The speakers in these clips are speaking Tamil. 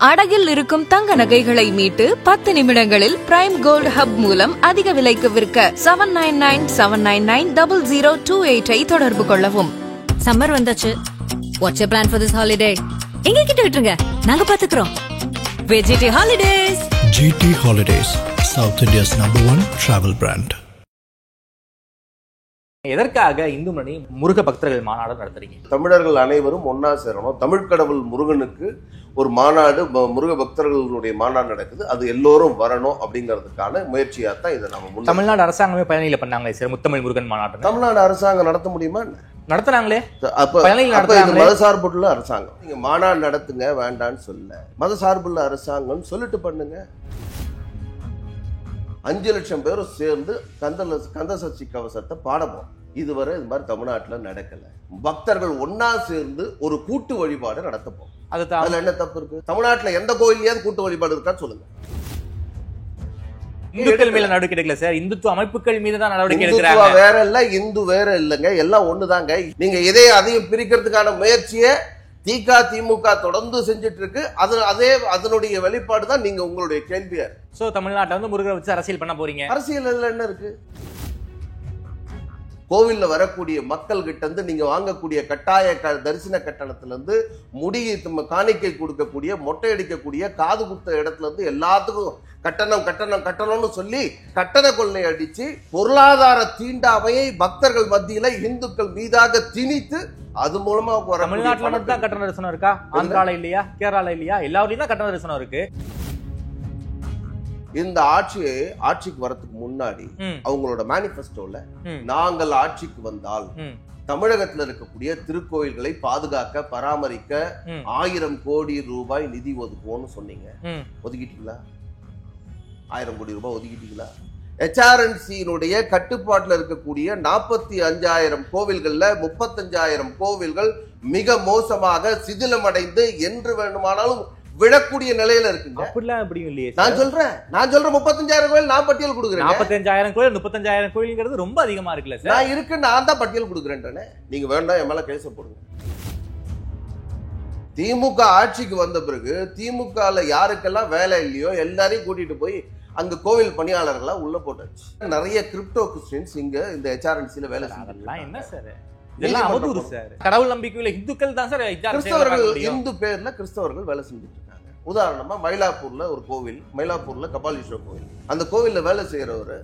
அடகில் இருக்கும் தங்க நகைகளை மீட்டு 10 நிமிடங்களில் பிரைம் கோல்ட் ஹப் மூலம் அதிக விலைக்கு விற்க 7997990028 தொடர்பு கொள்ளவும். சம்மர் வந்தாச்சு. What's your plan for this holiday? எங்க கிட்ட விட்டுருங்க, நாங்க பாத்துக்கிறோம். GT Holidays. GT Holidays, South India's #1 travel brand. எதற்காக இந்து முன்னணி முருக பக்தர்கள் மாநாடு நடத்துறீங்க? தமிழர்கள் அனைவரும் ஒன்னா சேரணும். தமிழ் கடவுள் முருகனுக்கு ஒரு மாநாடு, முருக பக்தர்களுடைய மாநாடு நடக்குது, அது எல்லோரும் வரணும் அப்படிங்கிறதுக்கான முயற்சியா தான் இதை நம்ம தமிழ்நாடு அரசாங்கமே பயணியில பண்ணாங்களே சார், முத்தமிழ் முருகன் மாநாடு. தமிழ்நாடு அரசாங்கம் நடத்த முடியுமா? நடத்துறாங்களே. அப்ப மதசார்புள்ள அரசாங்கம். நீங்க மாநாடு நடத்துங்க வேண்டான்னு சொல்ல, மதசார்புள்ள அரசாங்கம் சொல்லிட்டு பண்ணுங்க. 5 லட்சம் பேரும் சேர்ந்து கந்த சஷ்டி கவசத்தை பாடப்போம். இதுவரை இது மாதிரி தமிழ்நாட்டுல நடக்கல. பக்தர்கள் ஒன்னா சேர்ந்து ஒரு கூட்டு வழிபாடு நடத்தப்போம். அதுல என்ன தப்பு இருக்கு? தமிழ்நாட்டுல எந்த கோயிலையாவது கூட்டு வழிபாடு இருக்கா சொல்லுங்க. இந்துக்கள் மேல நடவடிக்கை எடுக்கல சார், இந்துத்துவ அமைப்புகள் மீது தான் நடவடிக்கை எடுக்கிறாங்க. வேற இல்ல, இந்து வேற இல்லங்க, எல்லாம் ஒண்ணுதாங்க. நீங்க அதையும் பிரிக்கிறதுக்கான முயற்சியை திமுக தொடர்ந்து செஞ்சுட்டு இருக்கு. அதனுடைய வெளிப்பாடு தான் நீங்க உங்களுடைய கேள்வியா. சோ தமிழ்நாட்டை வந்து முருகரை வச்சு அரசியல் பண்ண போறீங்க. அரசியல் இதுல என்ன இருக்கு? கோவில்ல வரக்கூடிய மக்கள் கிட்ட இருந்து நீங்க வாங்கக்கூடிய கட்டாய தரிசன கட்டணத்துல இருந்து காணிக்கை கொடுக்கக்கூடிய, மொட்டை அடிக்கக்கூடிய, காது குத்த இடத்துல இருந்து எல்லாத்துக்கும் கட்டணம்னு சொல்லி கட்டண கொள்ளை அடிச்சு பொருளாதார தீண்டாமையை பக்தர்கள் மத்தியில இந்துக்கள் மீதாக திணித்து அது மூலமா தமிழ்நாட்டுல மட்டும் தான் கட்டண தரிசனம் இருக்கா? ஆந்திரால இல்லையா? கேரளால இல்லையா? எல்லாருலயும் தான் கட்டண தரிசனம் இருக்கு. இந்த ஆட்சிக்கு வரதுக்கு முன்னாடி அவங்களோட மேனிபெஸ்டோல நாங்கள் ஆட்சிக்கு வந்தால் தமிழகத்தில் இருக்கக்கூடிய திருக்கோயில்களை பாதுகாக்க பராமரிக்க 1000 கோடி ரூபாய் நிதி ஒதுக்குவோம்னு சொன்னீங்க. ஒதுக்கிட்டீங்களா? 1000 கோடி ரூபாய் ஒதுக்கிட்டீங்களா? HRNC-னுடைய கட்டுப்பாட்டில் இருக்கக்கூடிய 45,000 கோவில்கள்ல 35,000 கோவில்கள் மிக மோசமாக சிதிலமடைந்து என்று வேண்டுமானாலும் விழக்கூடிய நிலையில இருக்குங்க. நான் சொல்றேன் 35,000 கோயில் நான் பட்டியல் கொடுக்குறேன். 45,000 கோயில் 35,000 கோயில்ங்கிறது ரொம்ப அதிகமா இருக்குல்ல சார்? நான் இருக்கு, நான் தான் பட்டியல் கொடுக்குறேன். நீங்க வேண்டாம் என் மேல கேச போடுங்க. திமுக ஆட்சிக்கு வந்த பிறகு திமுகல யாருக்கெல்லாம் வேலை இல்லையோ எல்லாரையும் கூட்டிட்டு போய் அங்க கோவில் பணியாளர்களா உள்ள போட்டாச்சு. நிறைய கிரிப்டோ கிறிஸ்டியன்ஸ் இங்க இந்த HRNC-ல வேலை செய்யலாம். என்ன சார் கடவுள் நம்பிக்கையில இந்துக்கள் தான் சார், கிறிஸ்தவர்கள் இந்து பேர்ல கிறிஸ்தவர்கள் வேலை செஞ்சுட்டு இருக்காங்க. உதாரணமா மயிலாப்பூர்ல ஒரு கோவில், மயிலாப்பூர்ல கபாலீஸ்வரர் கோவில், அந்த கோவில்ல வேலை செய்யறவரு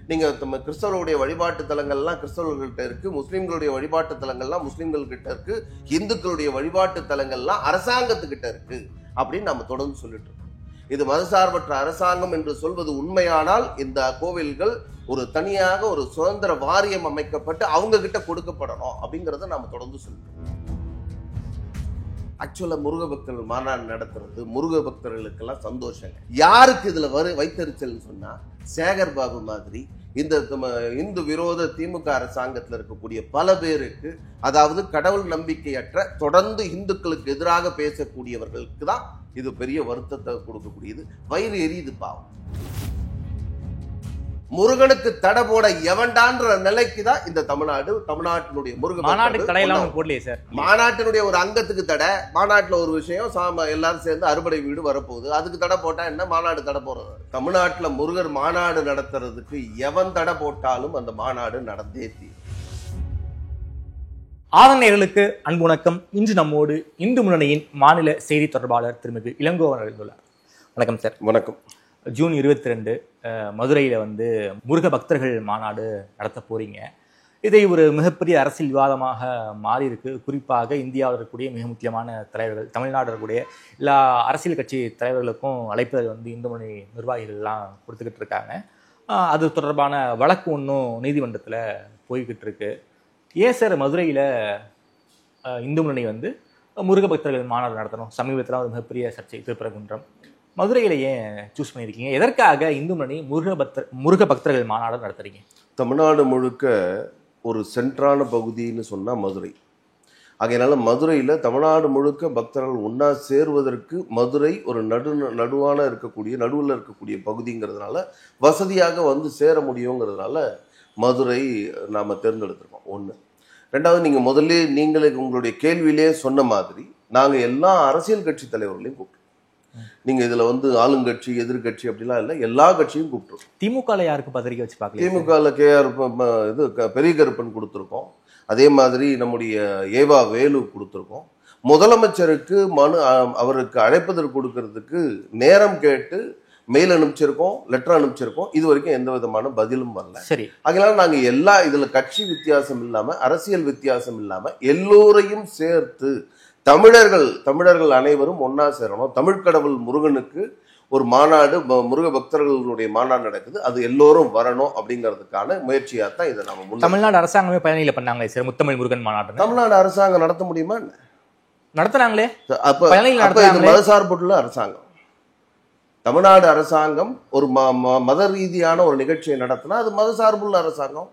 நீங்க கிறிஸ்தவர்களுடைய வழிபாட்டு தலங்கள்லாம் கிறிஸ்தவர்கள்ட்ட இருக்கு, முஸ்லிம்களுடைய வழிபாட்டு தலங்கள்லாம் முஸ்லிம்கள் கிட்ட இருக்கு, இந்துக்களுடைய வழிபாட்டு தலங்கள்லாம் அரசாங்கத்துக்கிட்ட இருக்கு அப்படின்னு நம்ம தொடர்ந்து சொல்லிட்டு இருக்கோம். இது மதசார்பற்ற அரசாங்கம் என்று சொல்வது உண்மையானால் இந்த கோவில்கள் ஒரு தனியாக ஒரு சுதந்திர வாரியம் அமைக்கப்பட்டு அவங்க கிட்ட கொடுக்கப்படணும் அப்படிங்கறத நாம தொடர்ந்து சொல்றோம். ஆக்சுவலா முருக பக்தர்கள் மாநாடு நடத்துறது முருக பக்தர்களுக்கெல்லாம் சந்தோஷங்க. யாருக்கு இதுல வைத்தறிச்சல் சொன்னா, சேகர் பாபு மாதிரி இந்த இந்து விரோத திமுக அரசாங்கத்தில் இருக்கக்கூடிய பல பேருக்கு, அதாவது கடவுள் நம்பிக்கையற்ற தொடர்ந்து இந்துக்களுக்கு எதிராக பேசக்கூடியவர்களுக்கு தான் இது பெரிய வருத்தத்தை கொடுக்கக்கூடியது. வயிறு எரியுது பாவம். முருகனுக்கு தடை போட எவன்டான்ற நிலைக்கு தான் இந்த தமிழ்நாட்டினுடைய முருகன் மாநாட்டினுடைய ஒரு அங்கத்துக்கு தடை. மாநாட்டுல ஒரு விஷயம் எல்லாரும் சேர்ந்து அறுபடை வீடு வரப்போகுது, அதுக்கு தடை போட்டா என்ன? மாநாடு தடை போறது. தமிழ்நாட்டுல முருகர் மாநாடு நடத்துறதுக்கு எவன் தடை போட்டாலும் அந்த மாநாடு நடந்தே தீரும். ஆதரணையர்களுக்கு அன்பு வணக்கம். இன்று நம்மோடு இந்து முன்னணியின் மாநில செய்தி தொடர்பாளர் திருமிகு இளங்கோவன் எழுந்துள்ளார். வணக்கம் சார். வணக்கம். ஜூன் 22 மதுரையில் வந்து முருக பக்தர்கள் மாநாடு நடத்த போறீங்க. இதை ஒரு மிகப்பெரிய அரசியல் விவாதமாக மாறி இருக்கு. குறிப்பாக இந்தியாவில் இருக்கக்கூடிய மிக முக்கியமான தலைவர்கள், தமிழ்நாடு இருக்கக்கூடிய எல்லா அரசியல் கட்சி தலைவர்களுக்கும் அழைப்பது வந்து இந்து முன்னணி நிர்வாகிகள்லாம் கொடுத்துக்கிட்டு இருக்காங்க. அது தொடர்பான வழக்கு ஒன்றும் நீதிமன்றத்தில் போய்கிட்டு இருக்கு. ஏன் சார் மதுரையில் இந்து முன்னணி வந்து முருக பக்தர்கள் மாநாடு நடத்தணும்? சமீபத்தில் ஒரு மிகப்பெரிய சர்ச்சை, திருப்பரங்குன்றம். மதுரையில ஏன் சூஸ் பண்ணியிருக்கீங்க? எதற்காக இந்து முன்னணி முருக பக்தர்கள் மாநாடு நடத்துறீங்க? தமிழ்நாடு முழுக்க ஒரு சென்ட்ரான பகுதின்னு சொன்னா மதுரை. ஆகையினால மதுரையில தமிழ்நாடு முழுக்க பக்தர்கள் ஒன்னா சேருவதற்கு மதுரை ஒரு நடுவில் இருக்கக்கூடிய பகுதிங்கிறதுனால வசதியாக வந்து சேர முடியுங்கிறதுனால மதுரை நாம தேர்ந்தெடுத்திருக்கோம். ஒன்று. ரெண்டாவது, நீங்களே உங்களுடைய கேள்வியிலே சொன்ன மாதிரி நாங்க எல்லா அரசியல் கட்சி தலைவர்களையும் கூப்பிட்டோம். நீங்க இதுல வந்து ஆளுங்கட்சி எதிர்கட்சி அப்படிலாம் இல்லை, எல்லா கட்சியும் கூப்பிட்டோம். திமுக யாருக்கு பத்திரிக்கை வச்சு பார்க்கல? திமுக KR பெரிய கருப்பன் கொடுத்துருக்கோம். அதே மாதிரி நம்முடைய ஏவா வேலு கொடுத்துருக்கோம். முதலமைச்சருக்கு அவருக்கு அழைப்பதற்கு கொடுக்கறதுக்கு நேரம் கேட்டு மெயில் அனுப்பிச்சிருக்கோம், லெட்டர் அனுப்பிச்சிருக்கோம். இது வரைக்கும் எந்த விதமான பதிலும் வரல. சரி, அதனால நாங்க எல்லா இதுல கட்சி வித்தியாசம் இல்லாம அரசியல் வித்தியாசம் இல்லாம எல்லோரையும் சேர்த்து தமிழர்கள் அனைவரும் ஒன்னா சேரணும். தமிழ்கடவுள் முருகனுக்கு ஒரு மாநாடு, முருக பக்தர்களுடைய மாநாடு நடக்குது, அது எல்லோரும் வரணும் அப்படிங்கிறதுக்கான முயற்சியா தான் இதை நம்ம தமிழ்நாடு அரசாங்கமே பயணியில பண்ணாங்களே சார் முத்தமிழ் முருகன் மாநாடு. தமிழ்நாடு அரசாங்கம் நடத்த முடியுமா? நடத்துறாங்களே. அப்ப இது மதசார்புள்ள அரசாங்கம். தமிழ்நாடு அரசாங்கம் ஒரு மத ரீதியான ஒரு நிகழ்ச்சியை நடத்தினா அது மதசார்புள்ள அரசாங்கம்.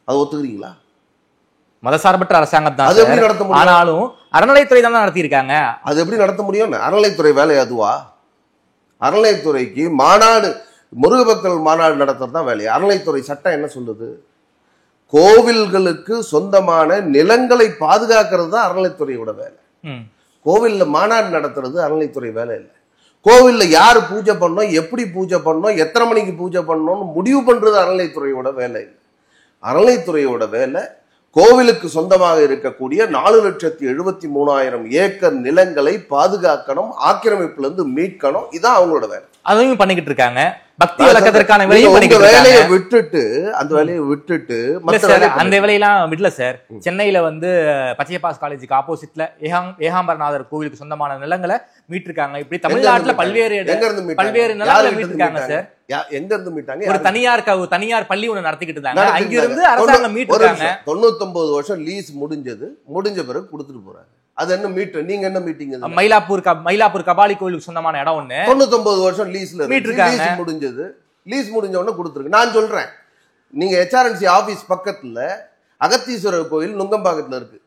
அது ஒத்துக்கிறீங்களா? மதசார்பற்ற அரசாங்கம் தான். அது எப்படி நடத்த முடியும்? ஆனாலும் அறநிலைத்துறை தான் நடத்தி இருக்காங்க. அது எப்படி நடத்த முடியும்? அறநிலைத்துறை வேலை அதுவா? அறநிலைத்துறைக்கு மாநாடு, முருக பக்தர்கள் மாநாடு நடத்துறது தான் வேலை. அறநிலைத்துறை சட்டம் என்ன சொல்லுது? கோவில்களுக்கு சொந்தமான நிலங்களை பாதுகாக்கிறது தான் அறநிலைத்துறையோட வேலை. கோவில்ல மாநாடு நடத்துறது அறநிலைத்துறை வேலை இல்லை. கோவில்ல யாரு பூஜை பண்ணோம், எப்படி பூஜை பண்ணோம், எத்தனை மணிக்கு பூஜை பண்ணோம்னு முடிவு பண்றது அறநிலைத்துறையோட வேலை இல்லை. அறநிலைத்துறையோட வேலை கோவிலுக்கு சொந்தமாக இருக்கக்கூடிய 4,73,000 ஏக்கர் நிலங்களை பாதுகாக்கணும், ஆக்கிரமிப்புல இருந்து மீட்கணும். இதான் அவங்களோட வேலை. அதையும் பண்ணிக்கிட்டு இருக்காங்க. பக்தி வளர்க்கறதுக்கான வேலையை விட்டுட்டு அந்த வேலையை விட்டுட்டு அந்த வேலையெல்லாம் விடல சார். சென்னையில வந்து பச்சையப்பாஸ் காலேஜுக்கு ஆப்போசிட்ல ஏகாம்பரநாதர் கோவிலுக்கு சொந்தமான நிலங்களை மீட்டிருக்காங்க. இப்படி தமிழ்நாட்டுல பல்வேறு நிலங்களை மீட்டிருக்காங்க சார். எங்க இருந்து மீட்டாங்க? ஒரு தனியார் பள்ளி ஒண்ணு நடத்திக்கிட்டு இருந்தாங்க. அங்கிருந்து அரசாங்கம் மீட்டிருக்காங்க. 99 வருஷம் லீஸ் முடிஞ்ச பிறகு கொடுத்துட்டு போறாங்க. அது என்ன மீட்டர்? நீங்க என்ன மீட்டிங்? மயிலாப்பூர் கபாலி கோவிலுக்கு சொந்தமான இடம் ஒண்ணு 99 வருஷம் லீஸ்ல மீட்டிருக்காங்க. லீஸ் முடிஞ்ச உடனே கொடுத்துருக்கு. நான் சொல்றேன், நீங்க HRNC ஆபீஸ் பக்கத்துல அகத்தீஸ்வரர் கோயில் நுங்கம்பாக்கத்துல இருக்கு.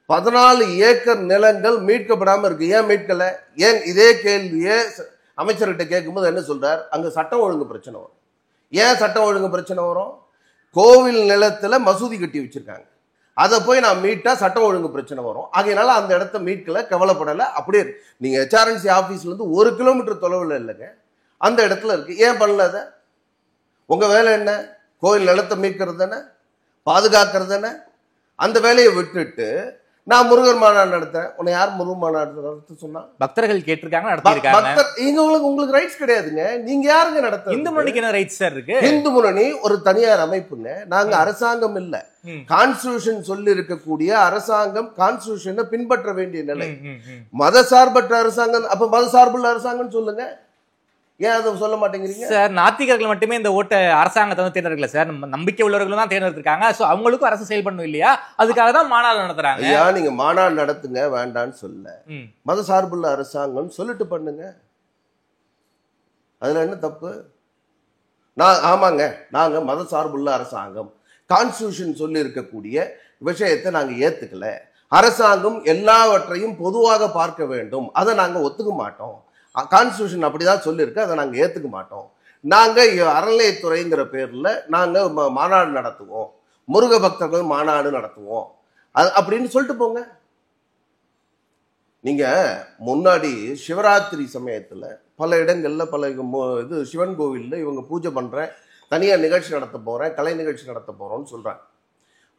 14 ஏக்கர் நிலங்கள் மீட்கப்படாம இருக்கு. ஏன் மீட்கல? ஏன்? இதே கேள்வியே அமைச்சர்கிட்ட கேட்கும்போது என்ன சொல்றார்? அங்க சட்டம் ஒழுங்கு பிரச்சனை வரும். ஏன் சட்டம் ஒழுங்கு பிரச்சனை வரும்? கோவில் நிலத்துல மசூதி கட்டி வச்சிருக்காங்க. அதை போய் நான் மீட்டா சட்டம் ஒழுங்கு பிரச்சனை வரும். ஆகையினால அந்த இடத்த மீட்கல, கவலைப்படல. அப்படியே நீங்க HRNC ஆபீஸ்ல இருந்து 1 கிலோமீட்டர் தொலைவில் இல்லைங்க, அந்த இடத்துல இருக்கு. ஏன் பண்ணல? அதை உங்க வேலை என்ன? கோயில் நிலத்தை மீட்கிறது தானே, பாதுகாக்கிறது தானே. அந்த வேலையை விட்டுட்டு நான் முருகர் மாநாடு நடத்துறேன். உன்னை யார் முருகர் மாநாடு நடத்த சொன்னா? பக்தர்கள் கேட்டிருக்காங்க, நடத்திருக்காங்க. உங்களுக்கு ரைட்ஸ் கிடையாதுங்க. நீங்க யாருங்க நடத்த? இந்து முன்னணிக்கு என்ன ரைட்ஸ் சார் இருக்கு? இந்து முன்னணி ஒரு தனியார் அமைப்புங்க. நாங்க அரசாங்கம் இல்ல. கான்ஸ்டிடியூஷன் சொல்லி இருக்கக்கூடிய அரசாங்கம் கான்ஸ்டிடியூஷனை பின்பற்ற வேண்டிய நிலை. மதசார்பற்ற அரசாங்கம். அப்ப மதசார்புள்ள அரசாங்கம் சொல்லுங்க. ஏன் அதை சொல்ல மாட்டேங்கிறீங்க சார்? நாத்திகர்கள் மட்டுமே இந்த ஓட்ட அரசாங்கத்தை வந்து தேர்ந்தெடுக்கல சார், நம்பிக்கை உள்ளவர்களும் தான் தேர்ந்தெடுத்திருக்காங்க. சோ அவங்களுக்கும் அரசு செயல்படணும் இல்லையா? அதுக்காக தான் மாநாடு நடத்துறாங்க. ஐயா, நீங்க மாநாடு நடத்துங்க, வேண்டான்னு சொல்ல. மத சார்புள்ள அரசாங்கம் சொல்லிட்டு பண்ணுங்க. அதுல என்ன தப்பு? ஆமாங்க, நாங்க மத சார்புள்ள அரசாங்கம், கான்ஸ்டிடியூஷன் சொல்லி இருக்கக்கூடிய விஷயத்தை நாங்க ஏத்துக்கல. அரசாங்கம் எல்லாவற்றையும் பொதுவாக பார்க்க வேண்டும், அதை நாங்க ஒத்துக்க மாட்டோம். கான்ஸ்டிடியூஷன் அப்படிதான் சொல்லியிருக்கு, அதை நாங்க ஏத்துக்க மாட்டோம். நாங்க அறநிலையத்துறைங்கிற பேர்ல நாங்க மாநாடு நடத்துவோம், முருக பக்தர்கள் மாநாடு நடத்துவோம் அப்படின்னு சொல்லிட்டு போங்க. நீங்க முன்னாடி சிவராத்திரி சமயத்துல பல இடங்கள்ல இது சிவன் கோவில்ல இவங்க பூஜை பண்றேன், தனியா நிகழ்ச்சி நடத்த போறேன், கலை நிகழ்ச்சி நடத்த போறோம்னு சொல்றாங்க.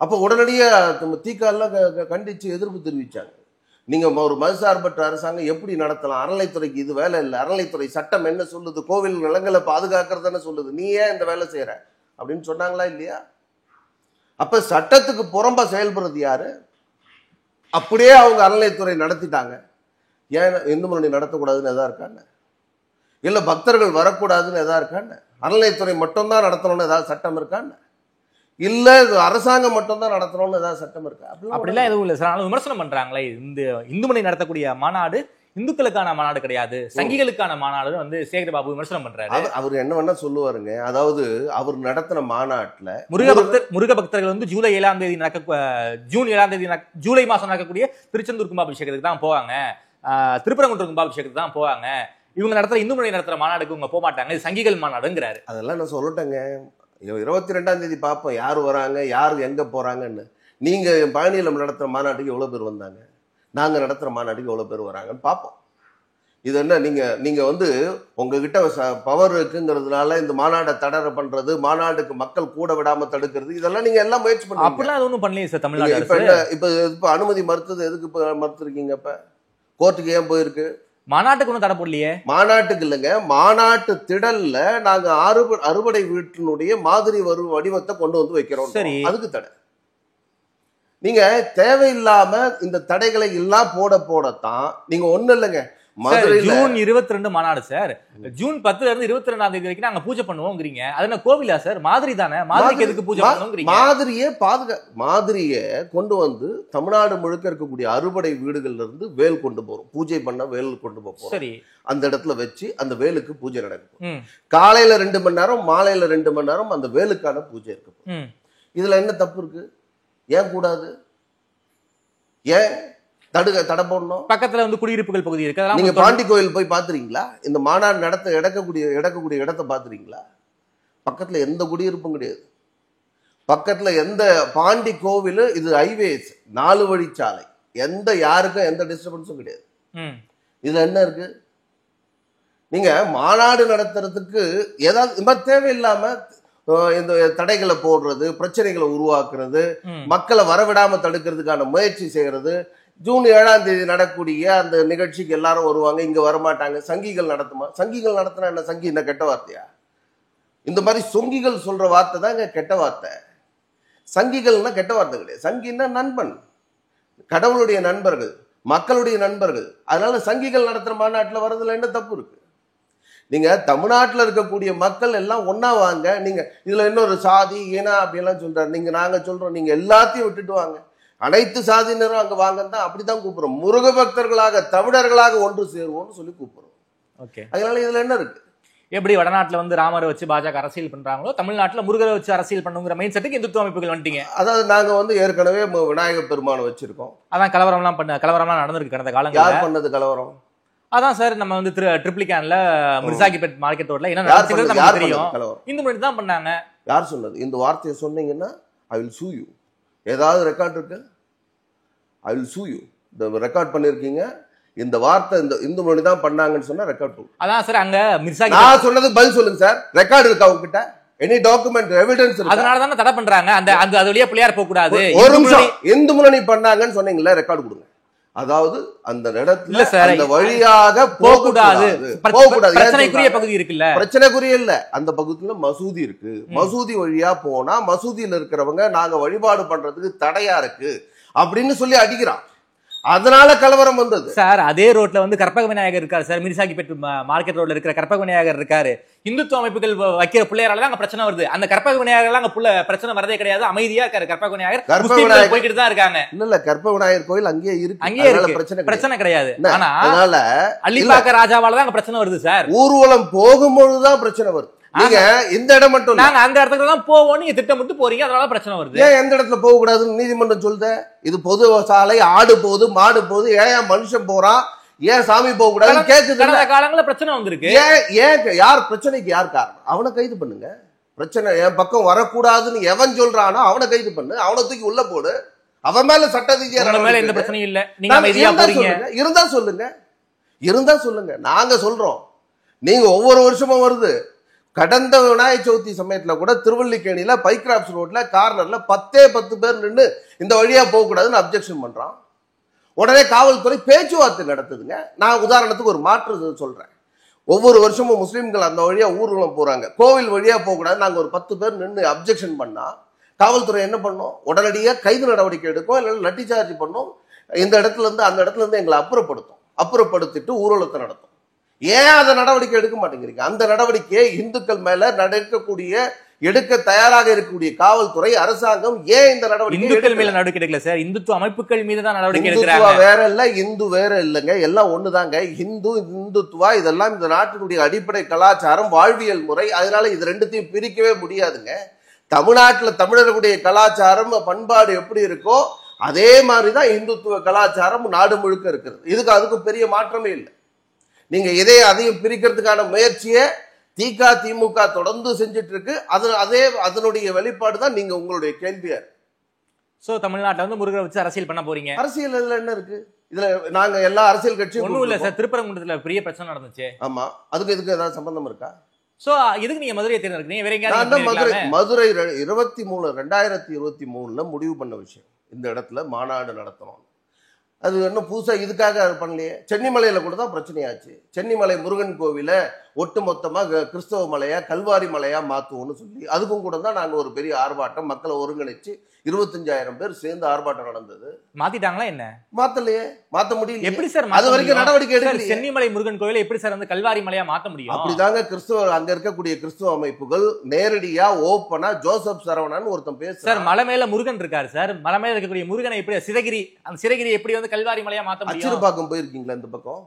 அப்ப உடனடியா திகாலாம் கண்டிச்சு எதிர்ப்பு தெரிவிச்சாங்க. நீங்க ஒரு மதசார்பற்ற அரசாங்கம் எப்படி நடத்தலாம்? அறநிலைத்துறைக்கு இது வேலை இல்லை. அறநிலைத்துறை சட்டம் என்ன சொல்லுது? கோவில் நிலங்களை பாதுகாக்கிறதுன்னு சொல்லுது. நீ ஏன் இந்த வேலை செய்யற அப்படின்னு சொன்னாங்களா இல்லையா? அப்ப சட்டத்துக்கு புறம்பா செயல்படுறது யாரு? அப்படியே அவங்க அறநிலைத்துறை நடத்திட்டாங்க. ஏன் இந்து முன்னணி நடத்தக்கூடாதுன்னு எதா இருக்காங்க? இல்ல பக்தர்கள் வரக்கூடாதுன்னு எதா இருக்காங்க? அறநிலைத்துறை மட்டும்தான் நடத்தணும்னு ஏதாவது சட்டம் இருக்கான்னு? இல்ல அரசாங்கம் மட்டும் தான் நடத்தணும்னு ஏதாவது சட்டம் இருக்கா? அப்படிலாம் எதுவும் இல்லை சார். விமர்சனம் பண்றாங்களே, இந்த இந்து முன்னணி நடத்தக்கூடிய மாநாடு இந்துக்களுக்கான மாநாடு கிடையாது, சங்கிகளுக்கான மாநாடு வந்து சேகர் பாபு விமர்சனம் பண்றாரு. அவர் என்ன வேணா சொல்லுவாருங்க. அதாவது அவர் நடத்தின மாநாட்டுல முருக பக்தர்கள் வந்து ஜூலை 7ஆம் தேதி ஜூலை மாசம் நடக்கக்கூடிய திருச்செந்தூர் கும்பாபிஷேகத்துக்கு தான் போவாங்க, திருப்பரங்குன்றம் கும்பாபிஷேகத்துக்கு தான் போவாங்க. இவங்க நடத்துற இந்து முன்னணி நடத்துற மாநாடுக்கு இவங்க போக மாட்டாங்க, இது சங்கிகள் மாநாடுங்கிறாரு. அதெல்லாம் நான் சொல்லட்டேங்க. 22ஆம் தேதி பார்ப்போம் யார் வராங்க, யார் எங்க போறாங்கன்னு. நீங்க பழனியில நடத்துற மாநாட்டுக்கு எவ்வளவு பேர் வந்தாங்க? நாங்க நடத்துற மாநாட்டுக்கு எவ்வளவு பேர் வராங்கன்னு பார்ப்போம். இது என்ன நீங்க வந்து உங்ககிட்ட பவர் இருக்குங்கிறதுனால இந்த மாநாட்டை தடை பண்றது, மாநாட்டுக்கு மக்கள் கூட விடாம தடுக்கிறது, இதெல்லாம் நீங்க எல்லாம் முயற்சி பண்ணுங்க. அப்படிலாம் ஒன்றும் பண்ணலையே சார் தமிழ்நாடு. இப்ப அனுமதி மறுத்தது எதுக்கு மறுத்துருக்கீங்க? இப்ப கோர்ட்டுக்கு ஏன் போயிருக்கு? மாநாட்டுக்கு ஒன்றும் தடை போடலையே. மாநாட்டுக்கு இல்லைங்க, மாநாட்டு திடல்ல நாங்க அறுவடை வீட்டினுடைய மாதிரி வடிவத்தை கொண்டு வந்து வைக்கிறோம். சரி, அதுக்கு தடை. நீங்க தேவையில்லாம இந்த தடைகளை எல்லாம் போடத்தான் நீங்க ஒண்ணு இல்லைங்க. ஜூன் 22 மாநாடு சார். ஜூன் 10ல இருந்து 22ஆம் தேதி வரைக்கும் நாங்க பூஜை பண்ணுவோம்ங்கறீங்க. அது என்ன கோவிலா சார்? மாதிரி தானே. மாதிரிக்கு எதுக்கு பூஜை பண்ணுவோம்ங்கறீங்க? மாதிரியே கொண்டு வந்து தமிழ்நாடு முழுக்க இருக்கக்கூடிய அறுவடை வீடுகள்ல இருந்து வேல் கொண்டு போறோம். பூஜை பண்ண வேல் கொண்டு போறோம். சரி, அந்த இடத்துல வச்சு அந்த வேலுக்கு பூஜை நடக்கும். காலையில 2 மணி நேரம், மாலையில 2 மணி நேரம் அந்த வேலுக்கான பூஜை இருக்கு. இதுல என்ன தப்பு இருக்கு? ஏன் கூடாது? ஏன் தடை போடணும்? பக்கத்துல வந்து குடியிருப்புகள் பகுதி இருக்கு. நீங்க பாண்டி கோயில் போய் பாத்துறீங்களா? இந்த மாநாடு எடுக்கக்கூடிய இடத்தை பாத்துறீங்களா? பக்கத்துல எந்த குடியிருப்பும் கிடையாது. பக்கத்துல எந்த பாண்டி கோவில், இது ஹைவேஸ், 4 வழிச்சாலை, யாருக்கும் எந்த டிஸ்டர்பன்ஸும் கிடையாது. இதுல என்ன இருக்கு? நீங்க மாநாடு நடத்துறதுக்கு ஏதாவது தேவையில்லாம இந்த தடைகளை போடுறது, பிரச்சனைகளை உருவாக்குறது, மக்களை வரவிடாம தடுக்கிறதுக்கான முயற்சி செய்யறது. ஜூன் 7ஆம் தேதி நடக்கூடிய அந்த நிகழ்ச்சிக்கு எல்லாரும் வருவாங்க, இங்க வரமாட்டாங்க. சங்கிகள் நடத்துமா? சங்கிகள் நடத்தினா என்ன? சங்கி என்ன கெட்ட வார்த்தையா? இந்த மாதிரி சொங்கிகள் சொல்ற வார்த்தை தான் கெட்ட வார்த்தை. சங்கிகள்னா கெட்ட வார்த்தை கிடையாது. சங்கின்னா நண்பன், கடவுளுடைய நண்பர்கள், மக்களுடைய நண்பர்கள். அதனால சங்கிகள் நடத்துற மாநாட்டில் வர்றதுல என்ன தப்பு இருக்கு? நீங்க தமிழ்நாட்டில் இருக்கக்கூடிய மக்கள் எல்லாம் ஒன்னா வாங்க. நீங்க இதுல இன்னொரு சாதி ஏனா அப்படியெல்லாம் சொல்றாரு. நாங்க சொல்றோம், நீங்க எல்லாத்தையும் விட்டுட்டு வாங்க, அனைத்து சாதியினரும் அங்க வாங்கன்னு தான் அப்படித்தான் கூப்பிடுறோம். முருக பக்தர்களாக, தமிழர்களாக ஒன்று சேருவோம்னு சொல்லி கூப்பிடுறோம். ஓகே, அதனால இதுல என்ன இருக்கு? எப்படி வடநாட்டுல வந்து ராமரை வச்சு பாஜக அரசியல் பண்றாங்களோ, தமிழ்நாட்டுல முருகரை வச்சு அரசியல் பண்ணுங்கிற மைண்ட் செட்டுக்கு இந்துத்துவ அமைப்புகள் வந்துட்டீங்க. அதாவது நாங்க வந்து ஏற்கனவே விநாயக பெருமானை வச்சிருக்கோம். அதான் கலவரம்லாம் நடந்திருக்கு கடந்த காலங்களில். யார் பண்ணது கலவரம்? அதான் சார், நம்ம வந்து ட்ரிப்ளிகேன்ல மிர்சாகிபேட் மார்க்கெட் ரோட்ல என்ன நடந்துச்சு நமக்கு தெரியும். இந்த மாதிரி தான் பண்ணாங்க. யார் சொன்னது? இந்த வார்த்தையை சொன்னீங்கன்னா ஐ வில் சூ யூ. ஏதாவது ரெக்கார்ட் இருக்கு? ஐ வில் சூ யூ. இந்த ரெக்கார்ட் பண்ணிருக்கீங்க, இந்த வார்த்தை இந்த முன்னாடி தான் பண்ணாங்கன்னு சொன்னா ரெக்கார்ட் போடு. அதான் சார், அங்க மிர்சாகி நான் சொன்னது பதில் சொல்லுங்க சார். ரெக்கார்ட் இருக்கா உங்ககிட்ட? எனி டாக்குமெண்ட் எவிடன்ஸ் இருக்கு? அதனால தான தடை பண்றாங்க. அந்த அது வழியா பிள்ளையார் போக கூடாது. ஒரு நிமிஷம், இந்து முன்னணி பண்ணாங்கன்னு சொன்னீங்கல்ல, ரெக்கார்ட் கொடுங்க. அதாவது அந்த இடத்துல அந்த வழியாக போக கூடாது. பிரச்சனைக்குரிய பகுதி இருக்குல்ல? பிரச்சனைக்குரிய இல்ல, அந்த பகுதியில மசூதி இருக்கு. மசூதி வழியா போனா மசூதியில இருக்கிறவங்க நாங்க வழிபாடு பண்றதுக்கு தடையா இருக்கு அப்படின்னு சொல்லி அடிக்கிறான். அதனால கலவரம் வந்தது சார். அதே ரோட்ல வந்து கற்பக விநாயகர் இருக்காரு சார். மிர்சாகிபேட் மார்க்கெட் ரோட்ல இருக்கிற கற்பக விநாயகர் இருக்காரு. இந்துத்துவ அமைப்புகள் வைக்கிற பிள்ளையாரால அங்க பிரச்சனை வருது. அந்த கற்பக விநாயகர் அங்க பிரச்சனை வரதே கிடையாது. அமைதியா இருக்காரு கற்பக விநாயகர். போய்கிட்டு தான் இருக்காங்க. இல்ல, கற்பக விநாயகர் கோயில் அங்கேயே இருக்கு. அங்கேயே இருக்கு, பிரச்சனை கிடையாது. ஆனா அதனால அள்ளிப்பாக்க ராஜாவால தான் அங்க பிரச்சனை வருது சார். ஊர்வலம் போகும்போதுதான் பிரச்சனை வருது. நீங்க இந்த இடம் மட்டும் நாங்க அந்த இடத்துக்கு தான் போவோம், நீங்க திட்டமிட்டு போறீங்க, அதனால பிரச்சனை வருது. ஏன் எந்த இடத்துல போக கூடாதுன்னு நீதிமன்றம் சொல்லுது? இது பொது சாலை, ஆடு போகுது, மாடு போகுது, ஏன் மனுஷன் போறான், ஏன் சாமி போக கூடாதுன்னு கேக்குது. கடந்த காலங்களில் பிரச்சனை வந்திருக்கு. ஏன் யார் பிரச்சனைக்கு யார் காரணம்? அவனை கைது பண்ணுங்க. பிரச்சனை என் பக்கம் வரக்கூடாதுன்னு எவன் சொல்றானோ அவனை கைது பண்ணு, அவனை தூக்கி உள்ள போடு. அவன் மேல சட்ட ரீதியா மேல எந்த பிரச்சனையும் இல்ல. நீங்க அமைதியா போறீங்க. இருந்தா சொல்லுங்க. நாங்க சொல்றோம். நீங்க ஒவ்வொரு வருஷமும் வருது. கடந்த விநாயகர் சதுர்த்தி சமயத்துல கூட திருவல்லிக்கேணியில பைக்ராப்ஸ் ரோட்ல கார்னர்ல 10 பேர் நின்று இந்த வழியா போக கூடாதுன்னு அப்ஜெக்ஷன் பண்றான். உடனே காவல்துறை பேச்சுவார்த்தை நடத்துதுங்க. நான் உதாரணத்துக்கு ஒரு மாற்று சொல்றேன். ஒவ்வொரு வருஷமும் முஸ்லீம்கள் அந்த வழியா ஊர்வலம் போறாங்க, கோவில் வழியா போக கூடாது. நாங்க ஒரு 10 பேர் நின்று அப்ஜெக்ஷன் பண்ணா காவல்துறை என்ன பண்ணும்? உடனடியாக கைது நடவடிக்கை எடுக்கும், இல்லைன்னா லட்டி சார்ஜ் பண்ணும். இந்த இடத்துல இருந்து அந்த இடத்துல இருந்து எங்களை அப்புறப்படுத்திட்டு ஊர்வலத்தை நடத்தும். ஏன் அதை நடவடிக்கை எடுக்க மாட்டேங்கிறீங்க? அந்த நடவடிக்கையை இந்துக்கள் மேல எடுக்க தயாராக இருக்கக்கூடிய காவல்துறை, அரசாங்கம் ஏன் இந்த நடவடிக்கை இந்துக்கள் மேல நடவடிக்கை எடுக்கல சார்? இந்துத்துவ அமைப்புகள் மீது தான் நடவடிக்கை எடுக்கிறாங்க. வேற இல்ல, இந்து வேற இல்லைங்க, எல்லாம் ஒண்ணுதாங்க. இந்துத்துவா இதெல்லாம் இந்த நாட்டினுடைய அடிப்படை கலாச்சாரம், வாழ்வியல் முறை. அதனால இது ரெண்டுத்தையும் பிரிக்கவே முடியாதுங்க. தமிழ்நாட்டில் தமிழர்களுடைய கலாச்சாரம், பண்பாடு எப்படி இருக்கோ அதே மாதிரிதான் இந்துத்துவ கலாச்சாரம் நாடு முழுக்க இருக்கிறது. அதுக்கும் பெரிய மாற்றமே இல்லை. நீங்க அதையும் பிரிக்கிறதுக்கான முயற்சியை திமுக தொடர்ந்து செஞ்சுட்டு இருக்கு. அதனுடைய வெளிப்பாடு தான் நீங்க உங்களுடைய கேள்வியா. சோ தமிழ்நாட்டில் வந்து முருகரை வச்சு அரசியல் பண்ண போறீங்க. அரசியல் இதுல என்ன இருக்கு? இதுல நாங்க எல்லா அரசியல் கட்சியும் ஒண்ணும் இல்ல சார், திருப்பரங்குன்றத்துல பெரிய பிரச்சனை நடந்துச்சு. ஆமா, அதுக்கு இதுக்கு ஏதாவது சம்பந்தம் இருக்கா? சோ இதுக்கு நீங்க மதுரையை தேர்ந்தெடுக்கிறீங்க, வேற எங்கேயாவது? மதுரை 2023 முடிவு பண்ண விஷயம், இந்த இடத்துல மாநாடு நடத்தணும். அது இன்னும் புதுசா இதுக்காக பண்ணலையே. சென்னிமலையில கூட தான் பிரச்சனையாச்சு. சென்னிமலை முருகன் கோவில ஒட்டு மொத்தமா கிறிஸ்தவ மலையா கல்வாரி மலையா மாத்துவோம்னு சொல்லி அதுக்கும் கூட தான் நாங்க ஒரு பெரிய ஆர்ப்பாட்டம் மக்களை ஒருங்கிணைச்சு 25,000 பேர் சேர்ந்து ஆர்ப்பாட்டம் நடந்தது. மாத்திட்டாங்களா என்ன? மாத்தலையே, மாத்த முடியல. எப்படி சார் அது வரைக்கும் நடவடிக்கை எடுக்கல. சென்னிமலை முருகன் கோவிலை எப்படி சார் வந்து கல்வாரி மலையா மாத்த முடியும்? அப்படிதாங்க கிறிஸ்தவ அங்க இருக்கக்கூடிய கிறிஸ்தவ அமைப்புகள் நேரடியா ஓப்பனா ஜோசப் சரவணன் ஒருத்தன் பேச சார், மலை மேல முருகன் இருக்காரு சார், மலை மேல இருக்கக்கூடிய முருகனை எப்படி சிறகிரி, அந்த சிறகிரி எப்படி வந்து கல்வாரி மலையா மாத்த முடியும்? அச்சிறுபாக்கம் போயிருக்கீங்களா? இந்த பக்கம்